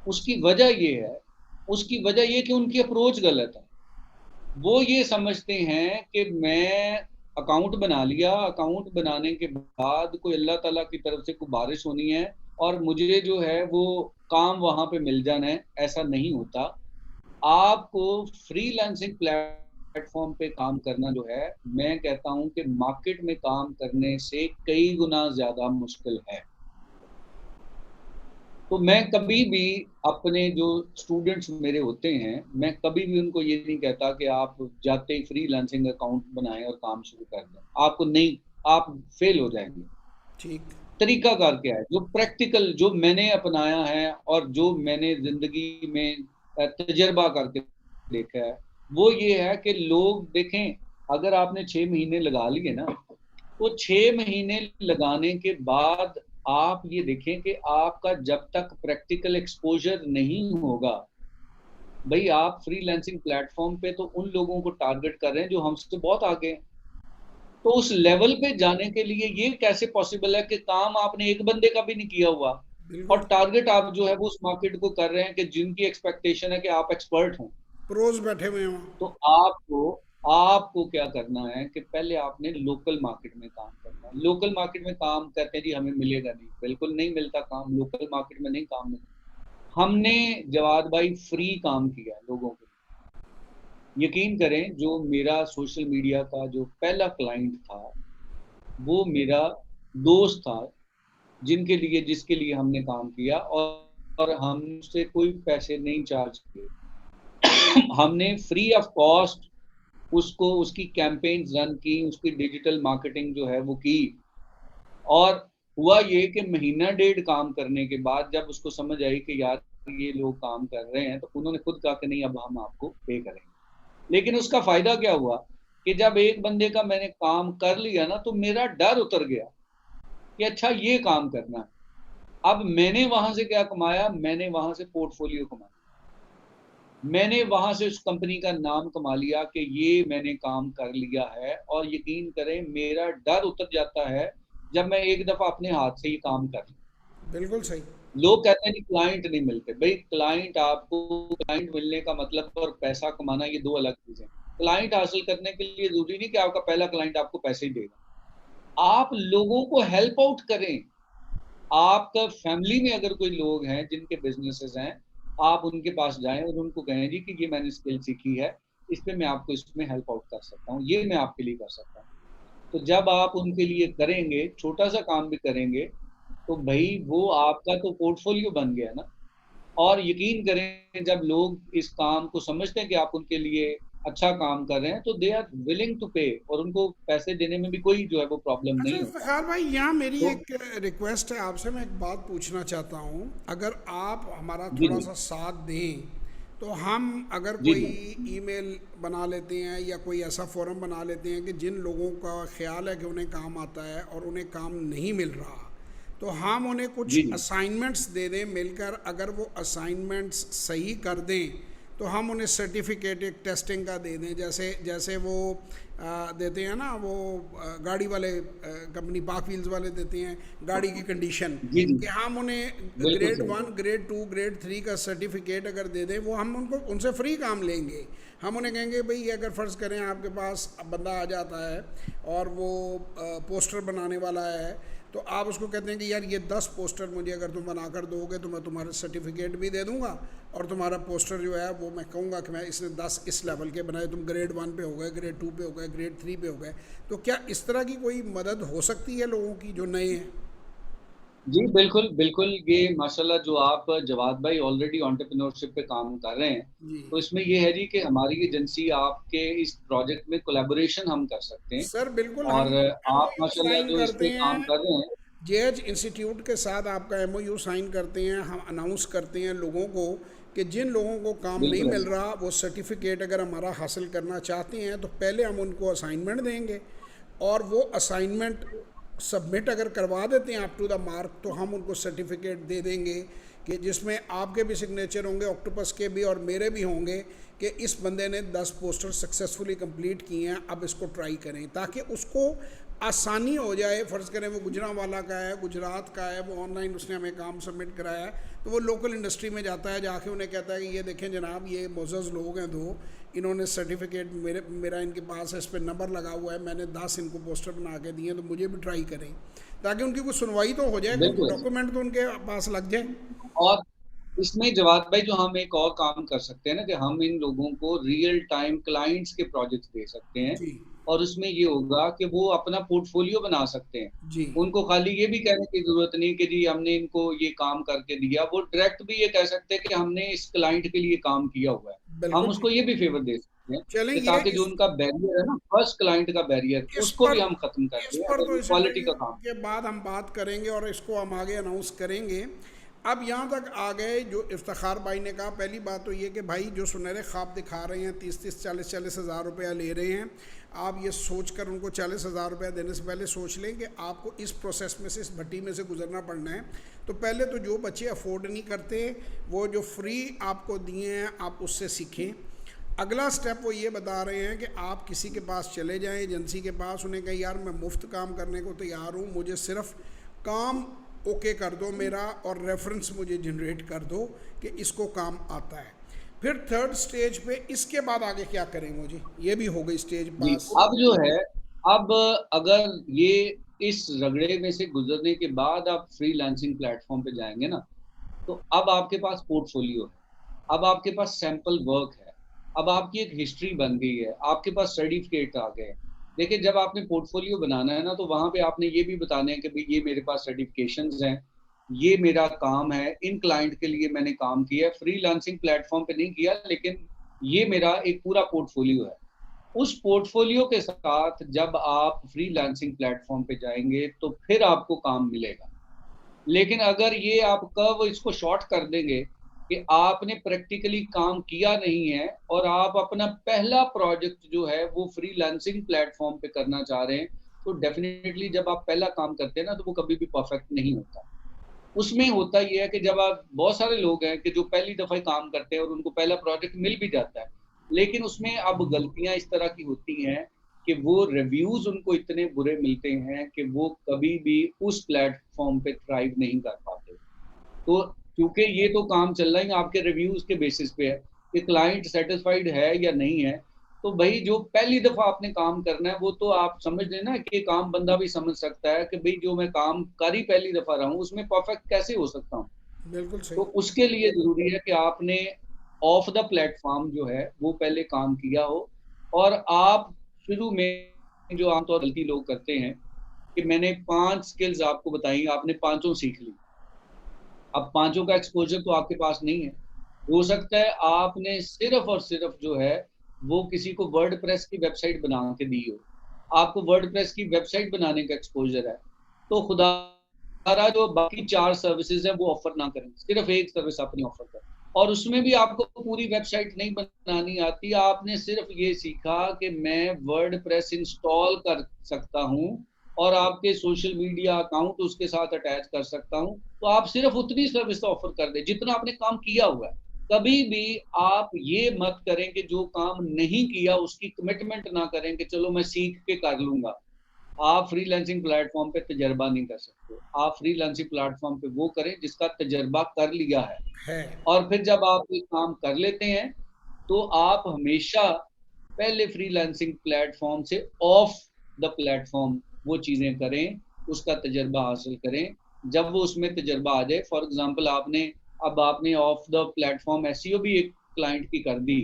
उसकी वजह ये है, उसकी वजह ये कि उनकी अप्रोच गलत है। वो ये समझते हैं कि मैं अकाउंट बना लिया, अकाउंट बनाने के बाद कोई अल्लाह ताला की तरफ से कोई बारिश होनी है और मुझे जो है वो काम वहां पे मिल जाना है। ऐसा नहीं होता। आपको फ्रीलांसिंग प्लेटफॉर्म पे काम करना जो है, मैं कहता हूं कि मार्केट में काम करने से कई गुना ज्यादा मुश्किल है। तो मैं कभी भी अपने जो स्टूडेंट्स मेरे होते हैं, मैं कभी भी उनको ये नहीं कहता कि आप जाते ही फ्रीलांसिंग अकाउंट बनाएं और काम शुरू कर दें। आपको नहीं, आप फेल हो जाएंगे। ठीक। तरीकाकार क्या है, जो प्रैक्टिकल जो मैंने अपनाया है और जो मैंने जिंदगी में तजर्बा करके देखा है, वो ये है कि लोग देखें, अगर आपने 6 महीने लगा लिए ना, तो 6 महीने लगाने के बाद आप ये देखें कि आपका जब तक प्रैक्टिकल एक्सपोजर नहीं होगा, भाई आप फ्रीलांसिंग प्लेटफॉर्म पे तो उन लोगों को टारगेट कर रहे हैं जो हमसे बहुत आगे हैं। तो उस लेवल पे जाने के लिए ये कैसे पॉसिबल है कि काम आपने एक बंदे का भी नहीं किया हुआ बिल्कुल और टारगेट आप जो है वो उस मार्केट को कर रहे हैं कि जिनकी एक्सपेक्टेशन है कि आप एक्सपर्ट हों। प्रोज बैठे हुए हैं वहाँ। तो आपको आपको क्या करना है कि पहले आपने लोकल मार्केट में काम करना है। लोकल मार्केट में काम करते हैं जी हमें मिलेगा नहीं, बिल्कुल नहीं मिलता काम, लोकल मार्केट में नहीं काम मिलता। हमने जवाद भाई फ्री काम किया लोगों के लिए। यकीन करें, जो मेरा सोशल मीडिया का जो पहला क्लाइंट था वो मेरा दोस्त था, जिसके लिए हमने काम किया, और हमसे कोई पैसे नहीं चार्ज किए। हमने फ्री ऑफ कॉस्ट उसको उसकी कैंपेन्स रन की, उसकी डिजिटल मार्केटिंग जो है वो की। और हुआ ये कि महीना डेढ़ काम करने के बाद जब उसको समझ आई कि यार ये लोग काम कर रहे हैं, तो उन्होंने खुद कहा कि नहीं अब हम आपको पे करेंगे। लेकिन उसका फायदा क्या हुआ कि जब एक बंदे का मैंने काम कर लिया ना, तो मेरा डर उतर गया कि अच्छा ये काम करना है। अब मैंने वहां से क्या कमाया, मैंने वहां से पोर्टफोलियो कमाया, मैंने वहां से उस कंपनी का नाम कमा लिया कि ये मैंने काम कर लिया है। और यकीन करें मेरा डर उतर जाता है जब मैं एक दफा अपने हाथ से ही काम कर लूं। बिल्कुल सही। लोग कहते हैं कि क्लाइंट नहीं मिलते, भाई क्लाइंट मिलने का मतलब और पैसा कमाना ये दो अलग चीजें। क्लाइंट हासिल करने के लिए जरूरी नहीं कि आपका पहला क्लाइंट आपको पैसे ही देगा। आप लोगों को हेल्प आउट करें। आपका फैमिली में अगर कोई लोग हैं जिनके बिजनेसेस हैं, आप उनके पास जाएं और उनको कहें जी कि ये मैंने स्किल सीखी है, इस पे मैं आपको इसमें हेल्प आउट कर सकता हूँ, ये मैं आपके लिए कर सकता हूँ। तो जब आप उनके लिए करेंगे, छोटा सा काम भी करेंगे, तो भाई वो आपका तो पोर्टफोलियो बन गया ना। और यकीन करें जब लोग इस काम को समझते हैं कि आप उनके लिए अच्छा काम कर रहे हैं, तो दे आर विलिंग टू पे, और उनको पैसे देने में भी कोई जो है वो प्रॉब्लम अच्छा नहीं होता। इफ्तिखार भाई, यहाँ मेरी तो एक रिक्वेस्ट है आपसे, मैं एक बात पूछना चाहता हूँ। अगर आप हमारा जी थोड़ा जी सा साथ दें तो हम अगर जी कोई जी ईमेल बना लेते हैं या कोई ऐसा फोरम बना लेते हैं कि जिन लोगों का ख्याल है कि उन्हें काम आता है और उन्हें काम नहीं मिल रहा, तो हम उन्हें कुछ जी जी असाइनमेंट्स दे दें मिलकर। अगर वो असाइनमेंट्स सही कर दें तो हम उन्हें सर्टिफिकेट एक टेस्टिंग का दे दें, जैसे जैसे वो देते हैं ना, वो गाड़ी वाले कंपनी पाक व्हील्स वाले देते हैं गाड़ी की कंडीशन, जी जी कि हम उन्हें बिल्कुल ग्रेड सही one grade two grade three का सर्टिफिकेट अगर दे दें, वो हम उनको उनसे फ्री काम लेंगे। हम उन्हें कहेंगे भाई अगर फ़र्ज़ करें आपके पास बंदा आ जाता है और वो पोस्टर बनाने वाला है, तो आप उसको कहते हैं कि यार ये 10 पोस्टर मुझे अगर तुम बना कर दोगे तो मैं तुम्हारा सर्टिफिकेट भी दे दूंगा, और तुम्हारा पोस्टर जो है वो मैं कहूँगा कि मैं इसने 10 इस लेवल के बनाए, तुम ग्रेड वन पे हो गए, ग्रेड टू पे हो गए, ग्रेड थ्री पे हो गए। तो क्या इस तरह की कोई मदद हो सकती है लोगों की जो नए हैं? जी, बिल्कुल बिल्कुल। ये माशाल्लाह जो आप जवाद भाई ऑलरेडी एंटरप्रेन्योरशिप पे काम कर रहे हैं, जी तो इसमें ये है जी कि हमारी एजेंसी आपके इस प्रोजेक्ट में कोलैबोरेशन हम कर सकते हैं। सर बिल्कुल, हम और आप एमओयू माशाल्लाह साइन जो इस करते पे काम हैं, कर रहे हैं। जेएच इंस्टीट्यूट के साथ आपका एमओयू साइन करते हैं। हम अनाउंस करते हैं लोगों को कि जिन लोगों को काम नहीं बिल्कुल मिल ऐसा। रहा वो सर्टिफिकेट अगर हमारा हासिल करना चाहते हैं तो पहले हम उनको असाइनमेंट देंगे, और वो असाइनमेंट सबमिट अगर करवा देते हैं अप टू द मार्क, तो हम उनको सर्टिफिकेट दे देंगे कि जिसमें आपके भी सिग्नेचर होंगे, ऑक्टोपस के भी और मेरे भी होंगे, कि इस बंदे ने 10 पोस्टर सक्सेसफुली कंप्लीट किए हैं, अब इसको ट्राई करें, ताकि उसको आसानी हो जाए। फ़र्ज़ करें वो गुजरांवाला का है, गुजरात का है, वो ऑनलाइन उसने हमें काम सबमिट कराया है, तो वो लोकल इंडस्ट्री में जाता है, जाके उन्हें कहता है कि ये देखें जनाब, ये मोज़ज़ लोग हैं दो, इन्होंने सर्टिफिकेट मेरा इनके पास है, इस पर नंबर लगा हुआ है, मैंने 10 इनको पोस्टर बना के दिए, तो मुझे भी ट्राई करें, ताकि उनकी कोई सुनवाई तो हो जाए, कोई बिल्कुल ऐसा। डॉक्यूमेंट तो उनके पास लग जाए। और इसमें जवाद भाई जो हम एक और काम कर सकते हैं ना, कि हम इन लोगों को रियल टाइम क्लाइंट्स के प्रोजेक्ट्स दे सकते हैं। जी और उसमें ये होगा कि वो अपना पोर्टफोलियो बना सकते हैं। जी उनको खाली ये भी कहने की जरूरत नहीं कि जी हमने इनको ये काम करके दिया, वो डायरेक्ट भी ये कह सकते हैं कि हमने इस क्लाइंट के लिए काम किया हुआ है। हम बिल्कुल उसको ठीक। ये भी फेवर दे सकते हैं चलें कि ये ताकि जो उनका बैरियर है ना, फर्स्ट क्लाइंट का बैरियर, इस उसको पर भी हम खत्म कर इस दें पर अगर तो वो इस क्वालिटी इंटरव्यू का काम। के बाद हम बात करेंगे और इसको हम आगे अनाउंस करेंगे। अब यहाँ तक आ गए जो इफ्तिखार भाई ने कहा। पहली बात तो ये कि भाई जो सुनहरे ख्वाब दिखा रहे हैं, 30-30, 40-40 हज़ार रुपया ले रहे हैं, आप ये सोच कर उनको 40 हज़ार रुपया देने से पहले सोच लें कि आपको इस प्रोसेस में से, इस भट्टी में से गुजरना पड़ना है। तो पहले तो जो बच्चे अफोर्ड नहीं करते, वो जो फ्री आपको दिए हैं आप उससे सीखें। अगला स्टेप वो ये बता रहे हैं कि आप किसी के पास चले जाएं, एजेंसी के पास, उन्हें कहें यार मैं मुफ्त काम करने को तैयार हूँ, मुझे सिर्फ काम ओके कर दो मेरा, और रेफरेंस मुझे जनरेट कर दो कि इसको काम आता है। फिर थर्ड स्टेज पे इसके बाद आगे क्या करें मुझे, ये भी हो गई स्टेज जी, पास। अब जो है, अब अगर ये इस रगड़े में से गुजरने के बाद आप फ्रीलांसिंग प्लेटफॉर्म पे जाएंगे ना, तो अब आपके पास पोर्टफोलियो है, अब आपके पास सैंपल वर्क है, अब आपकी एक हिस्ट्री बन गई है, आपके पास सर्टिफिकेट आ गए। देखिए, जब आपने पोर्टफोलियो बनाना है ना, तो वहाँ पे आपने ये भी बताना है कि भाई ये मेरे पास सर्टिफिकेशंस हैं, ये मेरा काम है, इन क्लाइंट के लिए मैंने काम किया है, फ्रीलांसिंग प्लेटफॉर्म पे नहीं किया, लेकिन ये मेरा एक पूरा पोर्टफोलियो है। उस पोर्टफोलियो के साथ जब आप फ्रीलांसिंग प्लेटफॉर्म पे जाएंगे तो फिर आपको काम मिलेगा। लेकिन अगर ये आप कब इसको शॉर्ट कर देंगे कि आपने प्रैक्टिकली काम किया नहीं है और आप अपना पहला प्रोजेक्ट जो है वो फ्रीलांसिंग प्लेटफॉर्म पे करना चाह रहे हैं, तो डेफिनेटली जब आप पहला काम करते हैं ना, तो वो कभी भी परफेक्ट नहीं होता। उसमें होता ये है कि जब आप, बहुत सारे लोग हैं कि जो पहली दफ़ा ही काम करते हैं और उनको पहला प्रोजेक्ट मिल भी जाता है, लेकिन उसमें अब गलतियाँ इस तरह की होती हैं कि वो रिव्यूज़ उनको इतने बुरे मिलते हैं कि वो कभी भी उस प्लेटफ़ॉर्म पे थ्राइव नहीं कर पाते। तो क्योंकि ये तो काम चल रहा ही आपके रिव्यूज़ के बेसिस पे है कि क्लाइंट सैटिस्फाइड है या नहीं है। तो भई जो पहली दफ़ा आपने काम करना है, वो तो आप समझ लें ना कि एक आम बंदा भी समझ सकता है कि भई जो मैं काम कर ही पहली दफ़ा रहा हूँ, उसमें परफेक्ट कैसे हो सकता हूँ? बिल्कुल तो सही। उसके लिए ज़रूरी है कि आपने ऑफ द प्लेटफ़ॉर्म जो है, वो पहले काम किया हो। और आप शुरू में जो आमतौर गलती लोग करते हैं कि मैंने 5 स्किल्स आपको बताई, आपने पाँचों सीख ली। अब पाँचों का एक्सपोज़र तो आपके पास नहीं है। हो सकता है आपने सिर्फ़ और सिर्फ़ जो है, वो किसी को वर्डप्रेस की वेबसाइट बना के दी हो। आपको वर्डप्रेस की वेबसाइट बनाने का एक्सपोज़र है, तो खुदारा जो बाकी 4 सर्विसेज़ हैं वो ऑफ़र ना करें, सिर्फ़ एक सर्विस अपनी ऑफ़र करें। और उसमें भी आपको पूरी वेबसाइट नहीं बनानी आती, आपने सिर्फ़ ये सीखा कि मैं वर्डप्रेस इंस्टॉल कर सकता हूँ और आपके सोशल मीडिया अकाउंट उसके साथ अटैच कर सकता हूँ, तो आप सिर्फ़ उतनी सर्विस ऑफ़र कर दें, जितना आपने काम किया हुआ है। कभी भी आप ये मत करें कि जो काम नहीं किया उसकी कमिटमेंट ना करें कि चलो मैं सीख के कर लूँगा। आप फ्रीलांसिंग प्लेटफ़ॉर्म पे तजर्बा नहीं कर सकते। आप फ्रीलांसिंग प्लेटफ़ॉर्म पे वो करें जिसका तजर्बा कर लिया है। है। और फिर जब आप ये काम कर लेते हैं, तो आप हमेशा पहले फ्रीलांसिंग प्लेटफ़ॉर्म से ऑफ द प्लेटफ़ॉर्म वो चीज़ें करें, उसका तजर्बा हासिल करें। जब वो उसमें तजर्बा आ जाए, फॉर एग्ज़ाम्पल आपने ऑफ द प्लेटफ़ॉर्म एसईओ भी एक क्लाइंट की कर दी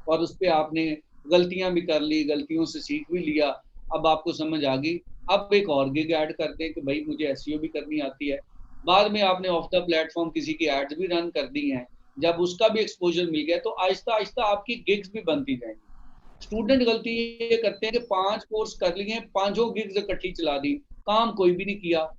और उसपे आपने गलतियाँ भी कर ली, गलतियों से सीख भी लिया, अब आपको समझ आ गई। अब एक और गिग ऐड कर दें कि भई मुझे एसईओ भी करनी आती है। बाद में आपने ऑफ द प्लेटफ़ॉर्म किसी की एड्स भी रन कर दी हैं, जब उसका भी एक्सपोज़र मिल गया, तो आहिस्ता-आहिस्ता आपकी गिग्स भी बनती जाएँगी। स्टूडेंट गलती ये करते हैं कि 5 कोर्स कर लिए, पाँचों गिग्स इकट्ठी चला दी, काम कोई भी नहीं किया।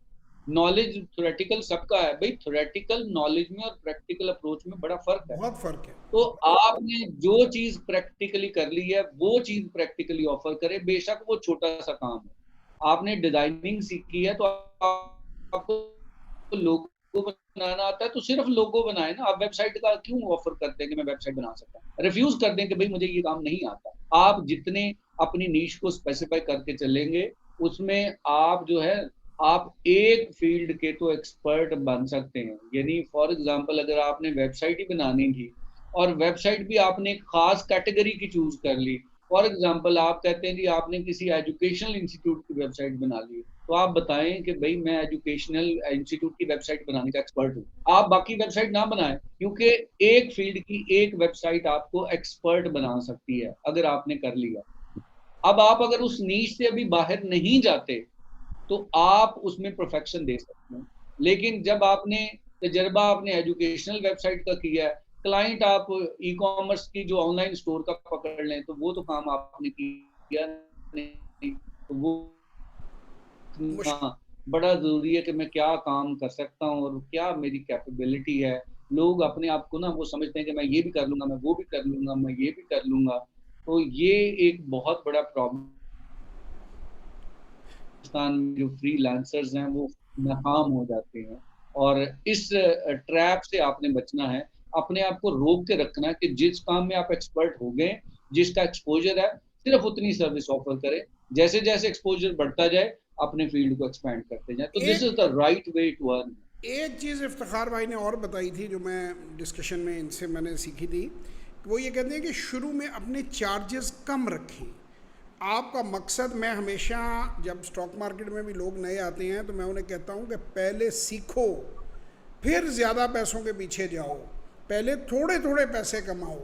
नॉलेज थ्योरेटिकल सबका है, भई थ्योरेटिकल नॉलेज में और प्रैक्टिकल अप्रोच में बड़ा फ़र्क है। बहुत फ़र्क है। तो आपने जो चीज़ प्रैक्टिकली कर ली है, वो चीज़ प्रैक्टिकली ऑफ़र करें, बेशक वो छोटा-सा काम हो। आपने डिज़ाइनिंग सीखी है, तो आपको लोगो बनाना आता है, तो सिर्फ़ लोगो बनाएँ ना। आप वेबसाइट का क्यों ऑफ़र करते हैं कि मैं वेबसाइट बना सकता हूँ? रिफ्यूज़ कर दें कि भई मुझे ये काम नहीं आता। आप जितने अपनी नीश को स्पेसिफ़ाई करके चलेंगे, उसमें आप जो है, आप एक फ़ील्ड के तो एक्सपर्ट बन सकते हैं। यानी फॉर एग्ज़ाम्पल अगर आपने वेबसाइट ही बनानी थी और वेबसाइट भी आपने एक ख़ास कैटेगरी की चूज़ कर ली। फॉर एग्ज़ाम्पल आप कहते हैं जी आपने किसी एजुकेशनल इंस्टीट्यूट की वेबसाइट बना ली। तो आप बताएँ कि भई मैं एजुकेशनल इंस्टीट्यूट की वेबसाइट बनाने का एक्सपर्ट हूँ। आप बाकी वेबसाइट ना बनाएँ, क्योंकि एक फ़ील्ड की एक वेबसाइट आपको एक्सपर्ट बना सकती है, अगर आपने कर लिया। अब आप अगर उस नीश से अभी बाहर नहीं जाते, तो आप उसमें परफेक्शन दे सकते हैं। लेकिन जब आपने तजर्बा आपने एजुकेशनल वेबसाइट का किया है, क्लाइंट आप ई-कॉमर्स की जो ऑनलाइन स्टोर का पकड़ लें, तो वो तो काम आपने किया नहीं। तो वो मुश इतना बड़ा ज़रूरी है कि मैं क्या काम कर सकता हूँ और क्या मेरी कैपेबिलिटी है। लोग अपने आप को ना वो समझते हैं कि मैं ये भी कर लूँगा, मैं वो भी कर लूँगा, मैं ये भी कर लूँगा। तो ये एक बहुत बड़ा प्रॉब्लम, पाकिस्तान में जो फ्रीलांसर्स हैं वो नाकाम हो जाते हैं। और इस ट्रैप से आपने बचना है, अपने आप को रोक के रखना है कि जिस काम में आप एक्सपर्ट हो गए, जिसका एक्सपोज़र है, सिर्फ़ उतनी सर्विस ऑफ़र करें। जैसे-जैसे एक्सपोज़र बढ़ता जाए, अपने फ़ील्ड को एक्सपैंड करते जाएँ। तो दिस एक is the right way to earn. एक चीज़ इफ्तिखार भाई ने और बताई थी जो मैं डिस्कशन में इनसे मैंने सीखी थी, वो ये कहते हैं कि शुरू में अपने चार्जेस कम रखें। आपका मकसद, मैं हमेशा जब स्टॉक मार्केट में भी लोग नए आते हैं तो मैं उन्हें कहता हूँ कि पहले सीखो, फिर ज़्यादा पैसों के पीछे जाओ, पहले थोड़े थोड़े पैसे कमाओ।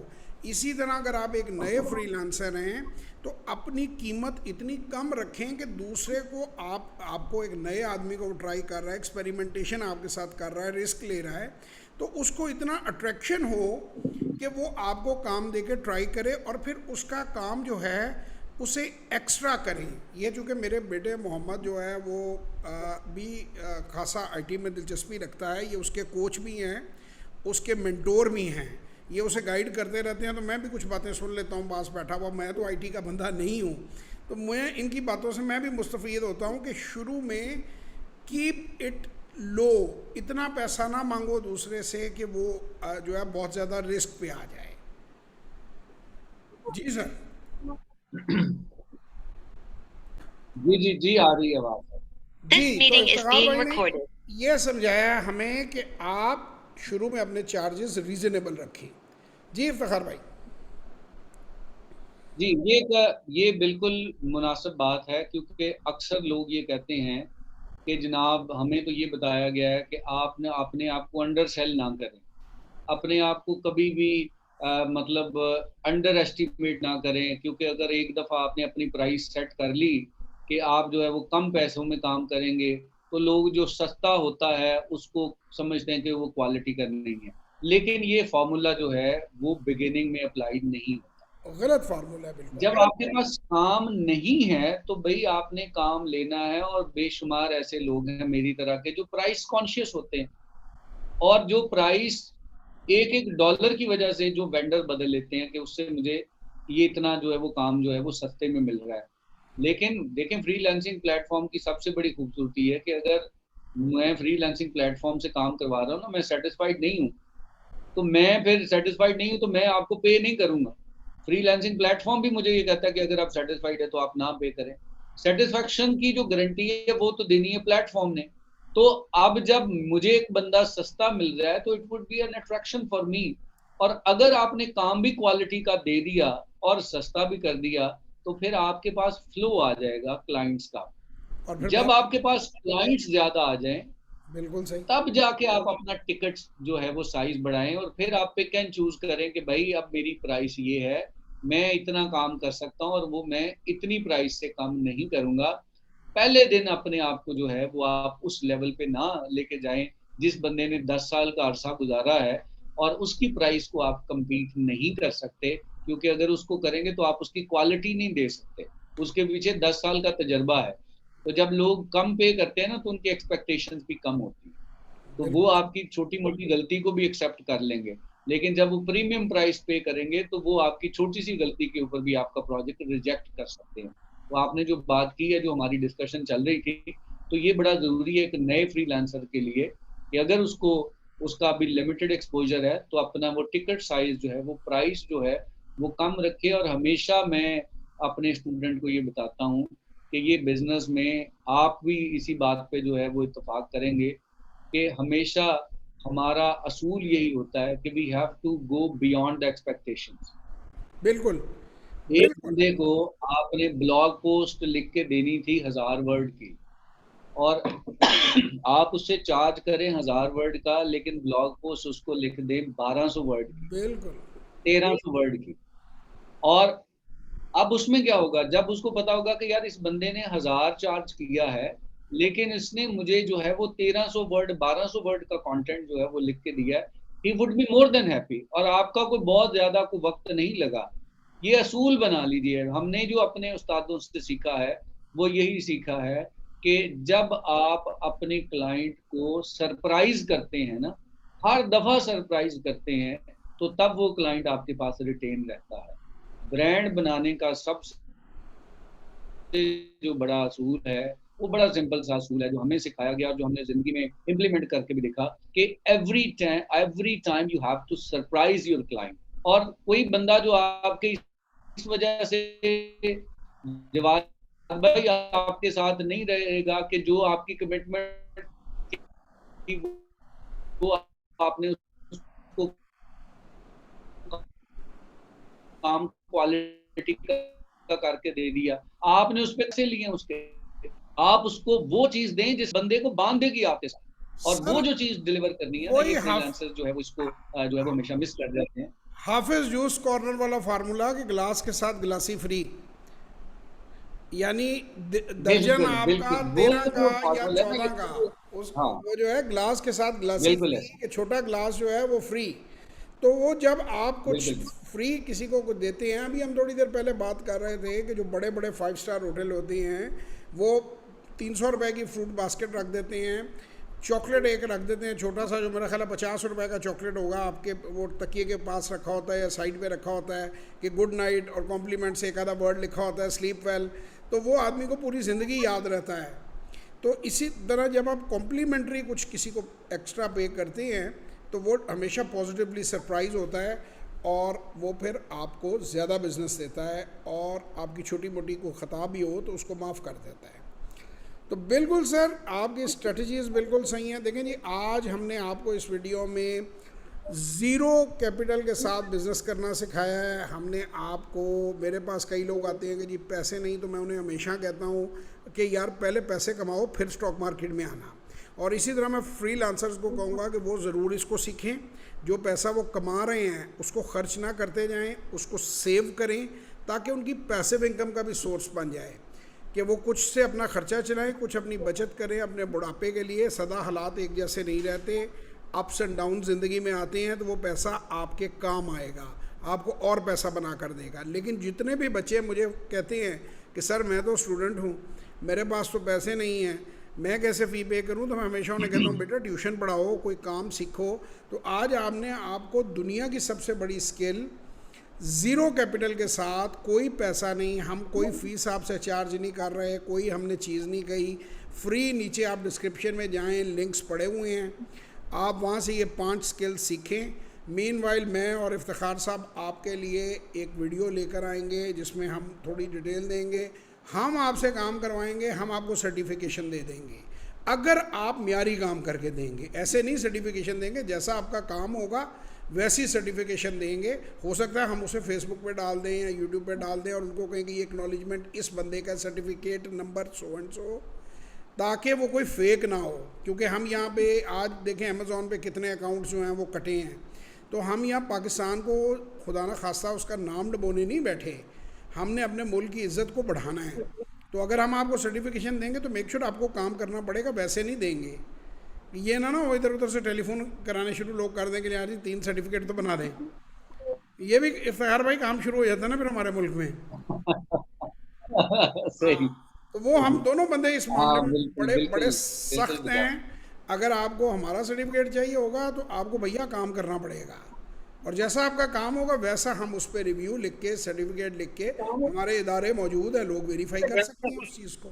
इसी तरह अगर आप एक नए फ्रीलांसर हैं तो अपनी कीमत इतनी कम रखें कि दूसरे को, आपको एक नए आदमी को ट्राई कर रहा है, एक्सपेरिमेंटेशन आपके साथ कर रहा है, रिस्क ले रहा है, तो उसको इतना अट्रैक्शन हो कि वो आपको काम दे के ट्राई करे और फिर उसका काम जो है उसे एक्स्ट्रा करें। ये चूँकि मेरे बेटे मोहम्मद जो है वो भी खासा आईटी में दिलचस्पी रखता है, ये उसके कोच भी हैं, उसके मेंटोर भी हैं, ये उसे गाइड करते रहते हैं, तो मैं भी कुछ बातें सुन लेता हूँ पास बैठा हुआ। मैं तो आईटी का बंदा नहीं हूँ, तो मैं इनकी बातों से मैं भी मुस्तफ़ीद होता हूँ कि शुरू में कीप इट लो, इतना पैसा ना मांगो दूसरे से कि वो जो है बहुत ज़्यादा रिस्क पे आ जाए। जी सर। जी, जी, जी, आ रही है आवाज़। जी, तो इफ्तिखार भाई ने ये समझाया हमें कि आप शुरू में अपने चार्जेस रीज़नेबल रखें। जी इफ्तिखार भाई। जी, ये बिल्कुल मुनासिब बात है, क्योंकि अक्सर लोग ये कहते हैं कि जनाब हमें तो ये बताया गया है कि आपने अपने आप को अंडर सेल ना करें। अपने आप को कभी भी मतलब अंडर एस्टिमेट ना करें, क्योंकि अगर एक दफ़ा आपने अपनी प्राइस सेट कर ली कि आप जो है वो कम पैसों में काम करेंगे, तो लोग जो सस्ता होता है उसको समझते हैं कि वो क्वालिटी का नहीं है। लेकिन ये फ़ॉर्मूला जो है वो बिगिनिंग में अप्लाइड नहीं होता। गलत फार्मूला है बिल्कुल। जब आपके पास काम नहीं है तो भई आपने काम लेना है, और बेशुमार ऐसे लोग हैं मेरी तरह के जो प्राइस कॉन्शियस होते हैं, और जो प्राइस एक-एक डॉलर की वजह से जो वेंडर बदल लेते हैं कि उससे मुझे ये इतना जो है वो काम जो है वो सस्ते में मिल रहा है। लेकिन देखें, फ्रीलांसिंग प्लेटफ़ॉर्म की सबसे बड़ी खूबसूरती है कि अगर मैं फ्रीलांसिंग प्लेटफ़ॉर्म से काम करवा रहा हूँ ना, मैं सैटिस्फाइड नहीं हूँ, तो मैं फिर सैटिस्फाइड नहीं हूँ तो मैं आपको पे नहीं करूँगा। फ्रीलांसिंग प्लेटफ़ॉर्म भी मुझे ये कहता है कि अगर आप सैटिस्फाइड है तो आप ना पे करें। सैटिस्फैक्शन की जो गारंटी है वो तो देनी है प्लेटफ़ॉर्म ने। तो अब जब मुझे एक बंदा सस्ता मिल रहा है तो it would be N attraction for me. और अगर आपने काम भी क्वालिटी का दे दिया और सस्ता भी कर दिया, तो फिर आपके पास फ्लो आ जाएगा क्लाइंट्स का। और फिर जब बात आपके पास क्लाइंट्स ज़्यादा आ जाएँ, बिल्कुल सही। तब जाके आप अपना टिकट जो है वो साइज़ बढ़ाएँ, और फिर आप पिक एंड चूज़ करें कि भई अब मेरी प्राइस ये है, मैं इतना काम कर सकता हूँ और वो मैं इतनी प्राइस से कम नहीं करूँगा। पहले दिन अपने आप को जो है वो आप उस लेवल पे ना लेके जाएँ, जिस बंदे ने 10 साल का अरसा गुज़ारा है और उसकी प्राइस को आप कम्पीट नहीं कर सकते, क्योंकि अगर उसको करेंगे तो आप उसकी क्वालिटी नहीं दे सकते। उसके पीछे 10 साल का तजुर्बा है। तो जब लोग कम पे करते हैं ना तो उनकी एक्सपेक्टेशंस भी कम होती हैं। तो वो बिल्कुल आपकी छोटी-मोटी गलती को भी एक्सेप्ट कर लेंगे। लेकिन जब वो प्रीमियम प्राइस पे करेंगे तो वो आपकी छोटी-सी गलती के ऊपर भी आपका प्रोजेक्ट रिजेक्ट कर सकते हैं। तो आपने जो बात की है, जो हमारी डिस्कशन चल रही थी, तो ये बड़ा ज़रूरी है एक नए फ्रीलांसर के लिए कि अगर उसको उसका अभी लिमिटेड एक्सपोज़र है, तो अपना वो टिकट साइज़ जो है, वो प्राइस जो है, वो कम रखे। और हमेशा मैं अपने स्टूडेंट को ये बताता हूँ कि ये बिज़नेस में आप भी इसी बात पे जो है वो इत्तेफ़ाक करेंगे कि हमेशा हमारा असूल यही होता है कि we have to go beyond the expectations. बिल्कुल एक बिल्कुल। बंदे को आपने ब्लॉग पोस्ट लिख के देनी थी 1000 वर्ड की, और आप उससे चार्ज करें 1000 वर्ड का, लेकिन ब्लॉग पोस्ट उसको लिख दें 1200 वर्ड की, बिल्कुल 1300 वर्ड की। और अब उसमें क्या होगा, जब उसको पता होगा कि यार इस बंदे ने 1000 चार्ज किया है, लेकिन इसने मुझे जो है वो 1300 वर्ड 1200 वर्ड का कंटेंट जो है वो लिख के दिया है, he would be more than happy, और आपका कोई बहुत ज़्यादा कोई वक़्त नहीं लगा। ये असूल बना लीजिए। हमने जो अपने उस्तादों से सीखा है, वो यही सीखा है कि जब आप अपने क्लाइंट को सरप्राइज करते हैं ना, हर दफा सरप्राइज करते हैं, तो तब वो क्लाइंट आपके पास रिटेन रहता है। ब्रांड बनाने का सबसे जो बड़ा असूल है, वो बड़ा सिंपल सा असूल है जो हमें सिखाया गया और जो हमने जिंदगी में इम्प्लीमेंट करके भी देखा कि every time you have to surprise your client. और कोई बंदा जो आपके इस वजह से जवाब भाई आपके साथ नहीं रहेगा कि जो आपकी कमिटमेंट थी वो आपने उसको काम क्वालिटी का करके दे दिया, आपने उस पे पैसे लिए उसके, आप उसको वो चीज दें जिस बंदे को बांधेगी आपके साथ। और वो सर जो चीज डिलीवर करनी है ना, वही ये हाफ फ्रीलांसर जो है वो इसको जो है वो हमेशा मिस कर जाते हैं। हाफिज जूस कॉर्नर वाला फार्मूला कि गिलास के साथ गिलासी फ्री, यानी दर्जन बिल्कुल आपका बिल्कुल, वो 13 का जो या फॉर्मूला है ना 14 का, ये, उस हाँ वो जो है ग्लास के साथ गिलासी बिल्कुल फ्री, ऐसा, कि छोटा ग्लास जो है वो फ्री। तो वो जब आप कुछ बिल्कुल फ्री किसी को कुछ देते हैं, अभी हम थोड़ी देर पहले बात कर रहे थे कि जो बड़े बड़े 5 स्टार होटल होती हैं वो 300 रुपए की फ्रूट बास्केट रख देते हैं, चॉकलेट एक रख देते हैं छोटा सा, जो मेरा ख्याल है 50 रुपए का चॉकलेट होगा, आपके वो तकिए के पास रखा होता है या साइड पे रखा होता है कि गुड नाइट और कॉम्प्लीमेंट से एक आधा वर्ड लिखा होता है, स्लीप वेल। तो वो आदमी को पूरी ज़िंदगी याद रहता है। तो इसी तरह जब आप कॉम्प्लीमेंट्री कुछ किसी को एक्स्ट्रा पे करते हैं तो वो हमेशा पॉजिटिवली सरप्राइज होता है और वो फिर आपको ज़्यादा बिजनेस देता है, और आपकी छोटी मोटी को ख़ता भी हो तो उसको माफ़ कर देता है। तो बिल्कुल सर, आपकी स्ट्रेटजीज़ बिल्कुल सही हैं। देखें जी, आज हमने आपको इस वीडियो में ज़ीरो कैपिटल के साथ बिज़नेस करना सिखाया है। हमने आपको, मेरे पास कई लोग आते हैं कि जी पैसे नहीं, तो मैं उन्हें हमेशा कहता हूँ कि यार पहले पैसे कमाओ फिर स्टॉक मार्केट में आना। और इसी तरह मैं फ्रीलांसर्स को कहूँगा कि वो ज़रूर इसको सीखें, जो पैसा वो कमा रहे हैं उसको खर्च ना करते जाएं, उसको सेव करें ताकि उनकी पैसिव इनकम का भी सोर्स बन जाए, कि वो कुछ से अपना खर्चा चलाएं, कुछ अपनी बचत करें अपने बुढ़ापे के लिए। सदा हालात एक जैसे नहीं रहते, अप्स एंड डाउन ज़िंदगी में आते हैं, तो वो पैसा आपके काम आएगा, आपको और पैसा बना कर देगा। लेकिन जितने भी बच्चे मुझे कहते हैं कि सर मैं तो स्टूडेंट हूँ, मेरे पास तो पैसे नहीं हैं, मैं कैसे फ़ी पे करूँ, तो मैं हमेशा उन्हें कहता हूँ बेटा ट्यूशन पढ़ाओ, कोई काम सीखो। तो आज आपने आपको दुनिया की सबसे बड़ी स्किल, ज़ीरो कैपिटल के साथ, कोई पैसा नहीं, हम कोई फ़ीस आपसे चार्ज नहीं कर रहे, कोई हमने चीज़ नहीं कही, फ्री। नीचे आप डिस्क्रिप्शन में जाएं, लिंक्स पड़े हुए हैं, आप वहाँ से ये 5 स्किल सीखें। मीनवाइल मैं और इफ्तिखार साहब आपके लिए एक वीडियो लेकर आएंगे जिसमें हम थोड़ी डिटेल देंगे, हम आपसे काम करवाएंगे, हम आपको सर्टिफिकेशन दे देंगे अगर आप म्यारी काम करके देंगे। ऐसे नहीं सर्टिफिकेशन देंगे, जैसा आपका काम होगा वैसी सर्टिफिकेशन देंगे। हो सकता है हम उसे फेसबुक पे डाल दें या यूट्यूब पे डाल दें और उनको कहें कि ये एक्नॉलेजमेंट इस बंदे का certificate number so and so, ताकि वो कोई फेक ना हो। क्योंकि हम यहाँ पे आज देखें अमेज़ॉन पे कितने अकाउंट्स जो हैं वो कटे हैं, तो हम यहाँ पाकिस्तान को खुदा न खास्ता उसका नाम डबोने नहीं बैठे, हमने अपने मुल्क की इज़्ज़त को बढ़ाना है। तो अगर हम आपको सर्टिफिकेशन देंगे तो मेक श्योर आपको काम करना पड़ेगा, वैसे नहीं देंगे। ये ना हो इधर उधर से टेलीफोन कराने शुरू लोग कर दें कि यार जी 3 सर्टिफिकेट तो बना दें। ये भी इफ्तिखार भाई काम शुरू हो जाता है ना फिर हमारे मुल्क में। सही, तो वो हम दोनों बंदे इस मामले हाँ में बिल्कुल बड़े बड़े बिल्कुल बिल्कुल सख्त बिल्कुल। हैं। अगर आपको हमारा सर्टिफिकेट चाहिए होगा तो आपको भैया काम करना पड़ेगा, और जैसा आपका काम होगा वैसा हम उस पर रिव्यू लिख के, सर्टिफिकेट लिख के, हमारे इदारे मौजूद हैं, लोग वेरीफाई कर सकते हैं उस चीज़ को।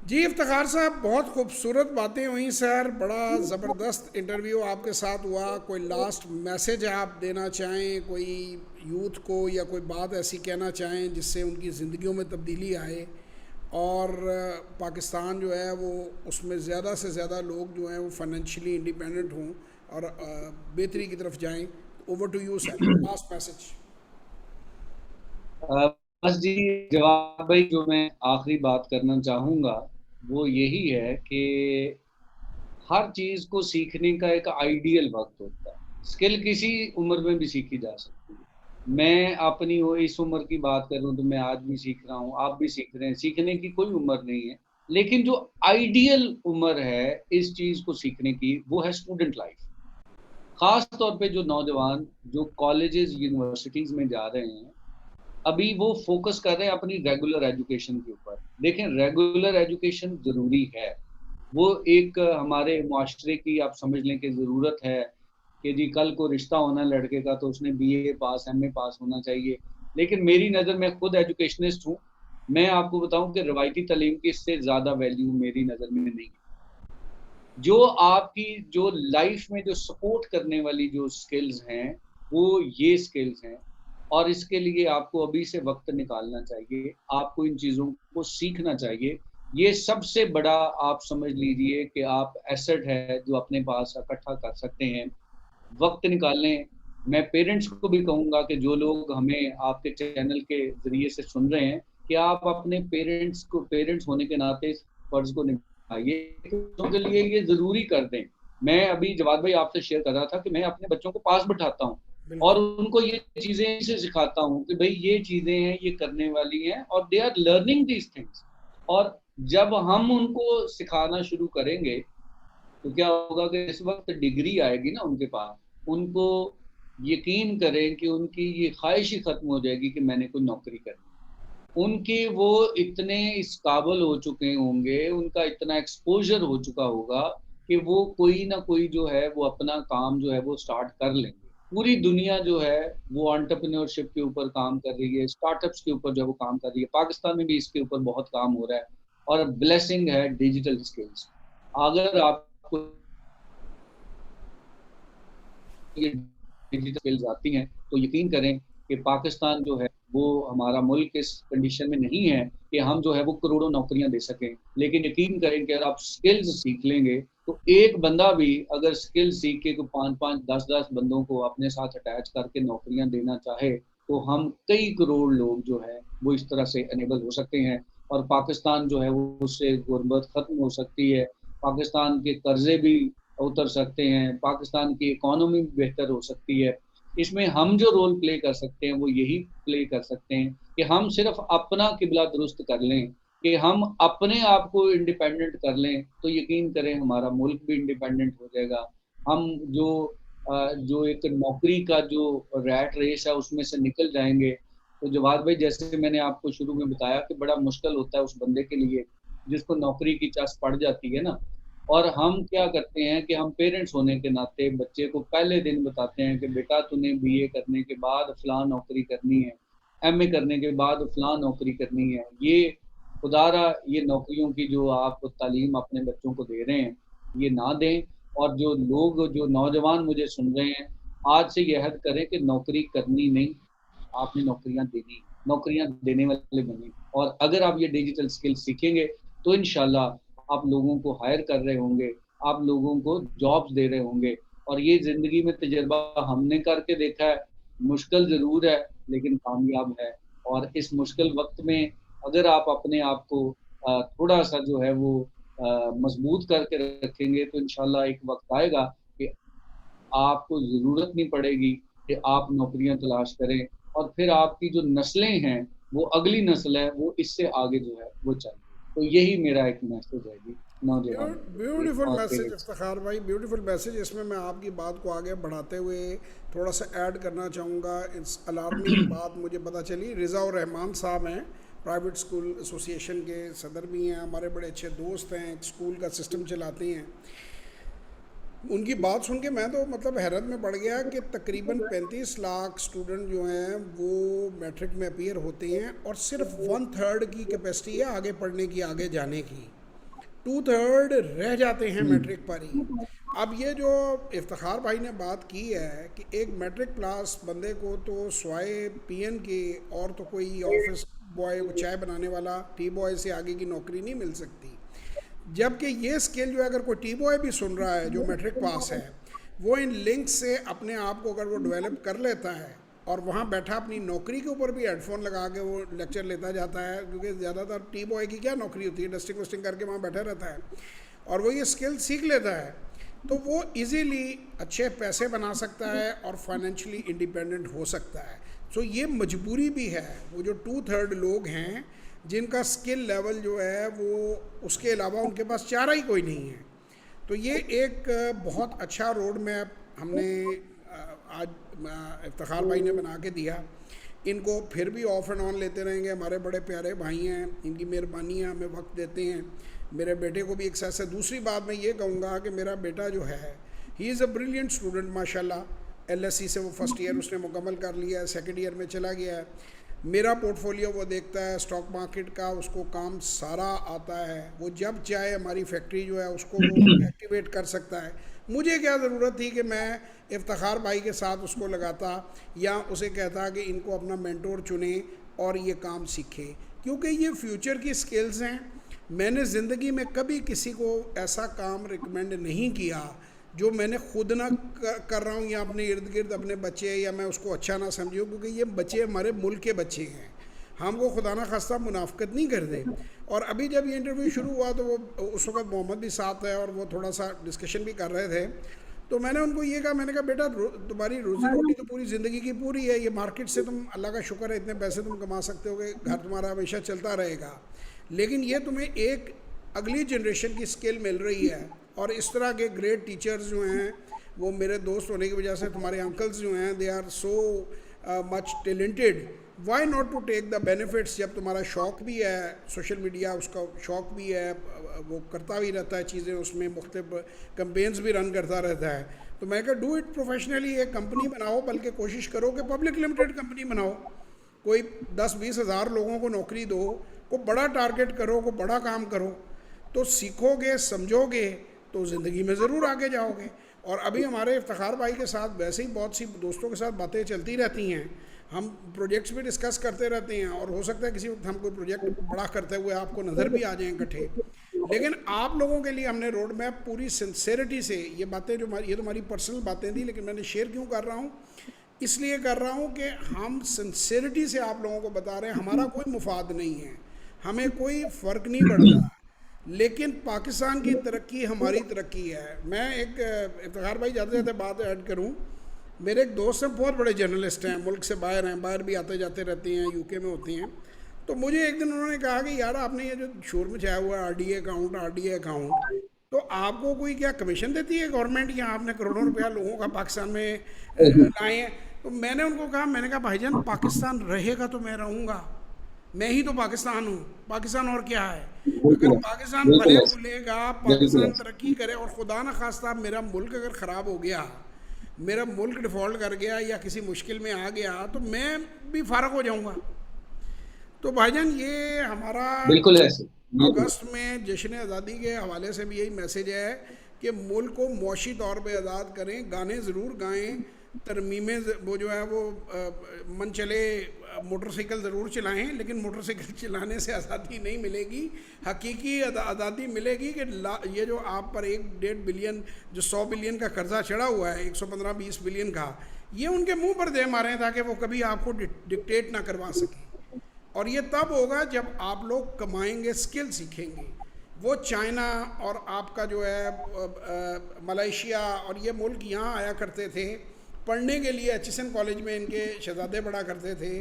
जी इफ्तिखार साहब, बहुत खूबसूरत बातें हुई सर, बड़ा ज़बरदस्त इंटरव्यू आपके साथ हुआ। कोई लास्ट मैसेज आप देना चाहें कोई यूथ को, या कोई बात ऐसी कहना चाहें जिससे उनकी ज़िंदगियों में तब्दीली आए और पाकिस्तान जो है वो उसमें ज़्यादा से ज़्यादा लोग जो हैं वो फाइनेंशियली इंडिपेंडेंट हों और बेहतरी की तरफ जाएं। Over to you sir, last message. बस जी, जवाब भाई जो मैं आखिरी बात करना चाहूँगा वो यही है कि हर चीज़ को सीखने का एक आइडियल वक्त होता है। स्किल किसी उम्र में भी सीखी जा सकती है। मैं अपनी वो इस उम्र की बात करूँ तो मैं आज भी सीख रहा हूँ, आप भी सीख रहे हैं, सीखने की कोई उम्र नहीं है। लेकिन जो आइडियल उम्र है इस चीज़ को सीखने की, वो है स्टूडेंट लाइफ। ख़ास तौर पे जो नौजवान जो कॉलेजेस, यूनिवर्सिटीज़ में जा रहे हैं, अभी वो फोकस कर रहे हैं अपनी रेगुलर एजुकेशन के ऊपर। देखें, रेगुलर एजुकेशन ज़रूरी है। वो एक हमारे मुआशरे की आप समझ लें कि ज़रूरत है कि जी कल को रिश्ता होना है लड़के का तो उसने बीए पास, एमए पास होना चाहिए। लेकिन मेरी नज़र में खुद एजुकेशनिस्ट हूँ, मैं आपको बताऊँ कि रवायती तालीम की इससे ज़्यादा वैल्यू मेरी नज़र में नहीं है। जो आपकी जो लाइफ में जो सपोर्ट करने वाली जो स्किल्स हैं, वो ये स्किल्स हैं और इसके लिए आपको अभी से वक़्त निकालना चाहिए। आपको इन चीज़ों को सीखना चाहिए। ये सबसे बड़ा आप समझ लीजिए कि आप एसेट है जो अपने पास इकट्ठा कर सकते हैं। वक़्त निकालें। मैं पेरेंट्स को भी कहूँगा कि जो लोग हमें आपके चैनल के ज़रिए से सुन रहे हैं, कि आप अपने पेरेंट्स होने के नाते इस फ़र्ज़ को निभाइए कि बच्चों के लिए ये ज़रूरी कर दें। मैं अभी जवाद भाई आपसे शेयर कर रहा था कि मैं अपने बच्चों को पास बिठाता हूँ और बिल्कुल। उनको ये चीज़ें ऐसे सिखाता हूँ कि भई ये चीज़ें हैं, ये करने वाली हैं और they are learning these things. और जब हम उनको सिखाना शुरू करेंगे तो क्या होगा कि इस वक़्त डिग्री आएगी ना उनके पास, उनको यकीन करें कि उनकी ये ख़्वाहिश ही ख़त्म हो जाएगी कि मैंने कोई नौकरी करनी है। उनके वो इतने इस काबिल हो चुके होंगे, उनका इतना एक्सपोज़र हो चुका होगा कि वो कोई ना कोई जो है वो अपना काम जो है वो स्टार्ट कर लेंगे। पूरी दुनिया जो है वो एंटरप्रेन्योरशिप के ऊपर काम कर रही है, स्टार्टअप्स के ऊपर जो है वो काम कर रही है। पाकिस्तान में भी इसके ऊपर बहुत काम हो रहा है और ब्लेसिंग है डिजिटल स्किल्स। अगर आपको ये डिजिटल स्किल्स आती हैं, तो यकीन करें कि पाकिस्तान जो है, वो हमारा मुल्क इस कंडीशन में नहीं है कि हम जो है वो करोड़ों नौकरियाँ दे सकें। लेकिन यकीन करें कि अगर आप स्किल्स सीख लेंगे, तो एक बंदा भी अगर स्किल सीख के को 5-5, 10-10 बंदों को अपने साथ अटैच करके नौकरियाँ देना चाहे, तो हम कई करोड़ लोग जो हैं, वो इस तरह से इनेबल हो सकते हैं और पाकिस्तान जो है वो उससे गुर्बत ख़त्म हो सकती है। पाकिस्तान के कर्ज़े भी उतर सकते हैं, पाकिस्तान की इकॉनमी बेहतर हो सकती है। इसमें हम जो रोल प्ले कर सकते हैं, वो यही प्ले कर सकते हैं कि हम सिर्फ़ अपना किबला दुरुस्त कर लें, कि हम अपने आप को इंडिपेंडेंट कर लें, तो यकीन करें हमारा मुल्क भी इंडिपेंडेंट हो जाएगा। हम जो एक नौकरी का जो रैट रेस है, उसमें से निकल जाएँगे। तो जवाद भाई, जैसे मैंने आपको शुरू में बताया कि बड़ा मुश्किल होता है उस बंदे के लिए, जिसको नौकरी की चस्प पड़ जाती है ना, और हम क्या करते हैं कि हम पेरेंट्स होने के नाते बच्चे को पहले दिन बताते हैं कि बेटा तूने बीए करने के बाद फ़लाँ नौकरी करनी है, एमए करने के बाद फ़लाँ नौकरी करनी है। ये खुदारा ये नौकरियों की जो आप तालीम अपने बच्चों को दे रहे हैं, ये ना दें और जो लोग जो नौजवान मुझे सुन रहे हैं, आज से ये अहद करें कि नौकरी करनी नहीं, आपने नौकरियाँ देनी, नौकरियाँ देने वाले बने और अगर आप ये डिजिटल स्किल सीखेंगे, तो इंशाल्लाह आप लोगों को हायर कर रहे होंगे, आप लोगों को जॉब्स दे रहे होंगे और ये ज़िंदगी में तजुर्बा हमने करके देखा है, मुश्किल ज़रूर है, लेकिन कामयाब है और इस मुश्किल वक़्त में अगर आप अपने आप को थोड़ा-सा जो है वो मज़बूत करके रखेंगे, तो इंशाल्लाह एक वक़्त आएगा कि आपको ज़रूरत नहीं पड़ेगी कि आप नौकरियाँ तलाश करें और फिर आपकी जो नस्लें हैं, वो अगली नस्ल है, वो इससे आगे जो है वो चल तो यही मेरा एक मैसेज है जी, नौजवानों के लिए ब्यूटीफुल और मैसेज पेरेंट्स। इफ्तिखार भाई, ब्यूटीफुल मैसेज। इसमें मैं आपकी बात को आगे बढ़ाते हुए थोड़ा सा ऐड करना चाहूँगा। इस अलार्मिंग बात मुझे पता चली, रिज़ा रहमान साहब हैं, प्राइवेट स्कूल एसोसिएशन के सदर भी हैं, हमारे बड़े अच्छे दोस्त हैं, एक स्कूल का सिस्टम चलाती हैं। उनकी बात सुन के मैं तो मतलब हैरत में पड़ गया कि तकरीबन 35 लाख स्टूडेंट जो हैं वो मैट्रिक में अपीयर होते हैं और सिर्फ 1/3 की कैपेसिटी है आगे पढ़ने की, आगे जाने की। 2/3 रह जाते हैं मैट्रिक पर ही। अब ये जो इफ्तिखार भाई ने बात की है कि एक मैट्रिक पास बंदे को तो स्वाए पीएन के और तो कोई ऑफिस बॉय, चाय बनाने वाला टी बॉय से आगे की नौकरी नहीं मिल सकती। जबकि ये स्किल जो है, अगर कोई टी बॉय भी सुन रहा है जो मैट्रिक पास है, वो इन लिंक से अपने आप को अगर वो डेवलप कर लेता है और वहाँ बैठा अपनी नौकरी के ऊपर भी हेडफोन लगा के वो लेक्चर लेता जाता है, क्योंकि ज़्यादातर टी बॉय की क्या नौकरी होती है, डस्टिंग वस्टिंग करके वहाँ बैठा रहता है, और वो ये स्किल सीख लेता है, तो वो इजीली अच्छे पैसे बना सकता है और फाइनेंशियली इंडिपेंडेंट हो सकता है। सो ये मजबूरी भी है, वो जो 2/3 लोग हैं जिनका स्किल लेवल जो है वो, उसके अलावा उनके पास चारा ही कोई नहीं है। तो ये एक बहुत अच्छा रोड मैप हमने आज इफ्तिखार भाई ने बना के दिया इनको फिर भी ऑफ एंड ऑन लेते रहेंगे। हमारे बड़े प्यारे भाई हैं, इनकी मेहरबानी है, हमें वक्त देते हैं। मेरे बेटे को भी एक साथ से, दूसरी बात मैं ये कहूँगा कि मेरा बेटा जो है he is a brilliant student माशाल्लाह। LSE से वो फर्स्ट ईयर उसने मुकम्मल कर लिया है, सेकंड ईयर में चला गया है। मेरा पोर्टफोलियो वो देखता है, स्टॉक मार्केट का उसको काम सारा आता है। वो जब चाहे हमारी फैक्ट्री जो है उसको वो एक्टिवेट कर सकता है। मुझे क्या ज़रूरत थी कि मैं इफ्तिखार भाई के साथ उसको लगाता या उसे कहता कि इनको अपना मेंटोर चुने और ये काम सीखे, क्योंकि ये फ्यूचर की स्किल्स हैं। मैंने ज़िंदगी में कभी किसी को ऐसा काम रिकमेंड नहीं किया जो मैंने खुद ना कर रहा हूँ या अपने इर्द गिर्द अपने बच्चे, या मैं उसको अच्छा ना समझूँ, क्योंकि ये बच्चे हमारे मुल्क के बच्चे हैं। हमको खुदा ना खास्ता मुनाफकत नहीं कर दे। और अभी जब ये इंटरव्यू शुरू हुआ तो वो उस वक्त मोहम्मद भी साथ है और वो थोड़ा सा डिस्कशन भी कर रहे थे। तो मैंने उनको ये कहा, मैंने कहा बेटा तुम्हारी रोज़ी रोटी तो पूरी ज़िंदगी की पूरी है, ये मार्केट से तुम अल्लाह का शुक्र है इतने पैसे तुम कमा सकते हो कि घर तुम्हारा हमेशा चलता रहेगा, लेकिन ये तुम्हें एक अगली जनरेशन की स्किल मिल रही है। और इस तरह के ग्रेट टीचर्स जो हैं वो मेरे दोस्त होने की वजह से, तुम्हारे अंकल्स जो हैं they are so much talented, why not to take the benefits. जब तुम्हारा शौक़ भी है सोशल मीडिया, उसका शौक़ भी है, वो करता भी रहता है चीज़ें, उसमें मुख्तलिफ कैंपेन्स भी रन करता रहता है, तो मैं कहा डू इट प्रोफेशनली। एक कंपनी बनाओ, बल्कि कोशिश करो कि पब्लिक लिमिटेड कंपनी बनाओ, कोई 10-20 हज़ार लोगों को नौकरी दो, को बड़ा टारगेट करो, को बड़ा काम करो, तो सीखोगे समझोगे तो ज़िंदगी में ज़रूर आगे जाओगे। और अभी हमारे इफ्तिखार भाई के साथ वैसे ही बहुत सी दोस्तों के साथ बातें चलती रहती हैं, हम प्रोजेक्ट्स भी डिस्कस करते रहते हैं, और हो सकता है किसी वक्त हम कोई प्रोजेक्ट बड़ा करते हुए आपको नज़र भी आ जाएं इकट्ठे। लेकिन आप लोगों के लिए हमने रोड मैप पूरी सिंसेरिटी से, ये बातें जो ये तो हमारी पर्सनल बातें थी, लेकिन मैंने शेयर क्यों कर रहा हूँ, इसलिए कर रहा हूँ कि हम सिंसेरिटी से आप लोगों को बता रहे हैं हमारा कोई मुफाद नहीं है, हमें कोई फ़र्क नहीं पड़ता, लेकिन पाकिस्तान की तरक्की हमारी तरक्की है। मैं एक इफ्तिखार भाई जाते जाते बात ऐड करूं, मेरे एक दोस्त हैं बहुत बड़े जर्नलिस्ट हैं, मुल्क से बाहर हैं, बाहर भी आते जाते रहते हैं, UK में होती हैं। तो मुझे एक दिन उन्होंने कहा कि यार आपने ये जो शोर मचाया हुआ है RDA अकाउंट, तो आपको कोई क्या कमीशन देती है गवर्नमेंट, या आपने करोड़ों रुपया लोगों का पाकिस्तान में लाए हैं? तो मैंने उनको कहा, मैंने कहा भाईजान पाकिस्तान रहेगा तो मैं रहूँगा, मैं ही तो पाकिस्तान हूँ, पाकिस्तान और क्या है। अगर पाकिस्तान फले फूलेगा, पाकिस्तान तरक्की करे, और खुदा न खास्ता मेरा मुल्क अगर ख़राब हो गया, मेरा मुल्क डिफ़ॉल्ट कर गया या किसी मुश्किल में आ गया, तो मैं भी फारग हो जाऊँगा। तो भाईजान ये हमारा बिल्कुल ऐसे अगस्त में जश्न आज़ादी के हवाले से भी यही मैसेज है कि मुल्क को मौशी तौर पे आज़ाद करें, गाने ज़रूर गाएं, तरमीमें वो जो है वो मन चले मोटरसाइकिल ज़रूर चलाएं, लेकिन मोटरसाइकिल चलाने से आज़ादी नहीं मिलेगी। हकीकी आज़ादी मिलेगी कि ये जो आप पर 1-1.5 बिलियन, जो 100 बिलियन का कर्जा चढ़ा हुआ है, 115-20 बिलियन का, ये उनके मुंह पर दे मारें ताकि वो कभी आपको डिक्टेट ना करवा सकें। और ये तब होगा जब आप लोग कमाएंगे, स्किल सीखेंगे। वो चाइना और आपका जो है मलेशिया और ये मुल्क यहाँ आया करते थे पढ़ने के लिए, HSN कॉलेज में इनके शहजादे पढ़ा करते थे।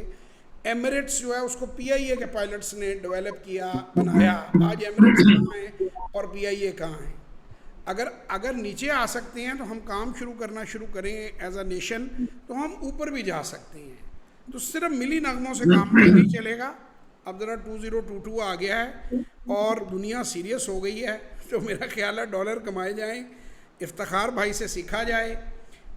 एमिरेट्स जो है उसको PIA के पायलट्स ने डेवलप किया, बनाया। आज एमिरेट्स कहाँ है और PIA कहाँ है? अगर नीचे आ सकते हैं तो हम काम करना शुरू करें एज अ नेशन, तो हम ऊपर भी जा सकते हैं। तो सिर्फ मिली नगमों से काम नहीं चलेगा। अब ज़रा 2022 आ गया है और दुनिया सीरियस हो गई है, तो मेरा ख्याल है डॉलर कमाए जाएं, इफ्तिखार भाई से सीखा जाए।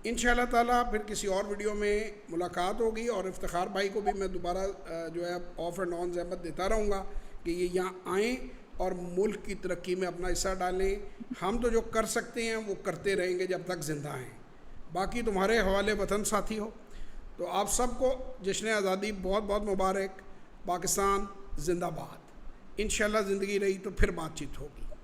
इंशाअल्लाह ताला फिर किसी और वीडियो में मुलाकात होगी, और इफ्तिखार भाई को भी मैं दोबारा जो है ऑफ एंड ऑन ज़हमत देता रहूँगा कि ये यहाँ आएँ और मुल्क की तरक्की में अपना हिस्सा डालें। हम तो जो कर सकते हैं वो करते रहेंगे जब तक ज़िंदा हैं। बाकी तुम्हारे हवाले वतन साथी हो। तो आप सबको जश्न आज़ादी बहुत बहुत मुबारक। पाकिस्तान जिंदाबाद। इंशाअल्लाह ज़िंदगी रही तो फिर बातचीत होगी।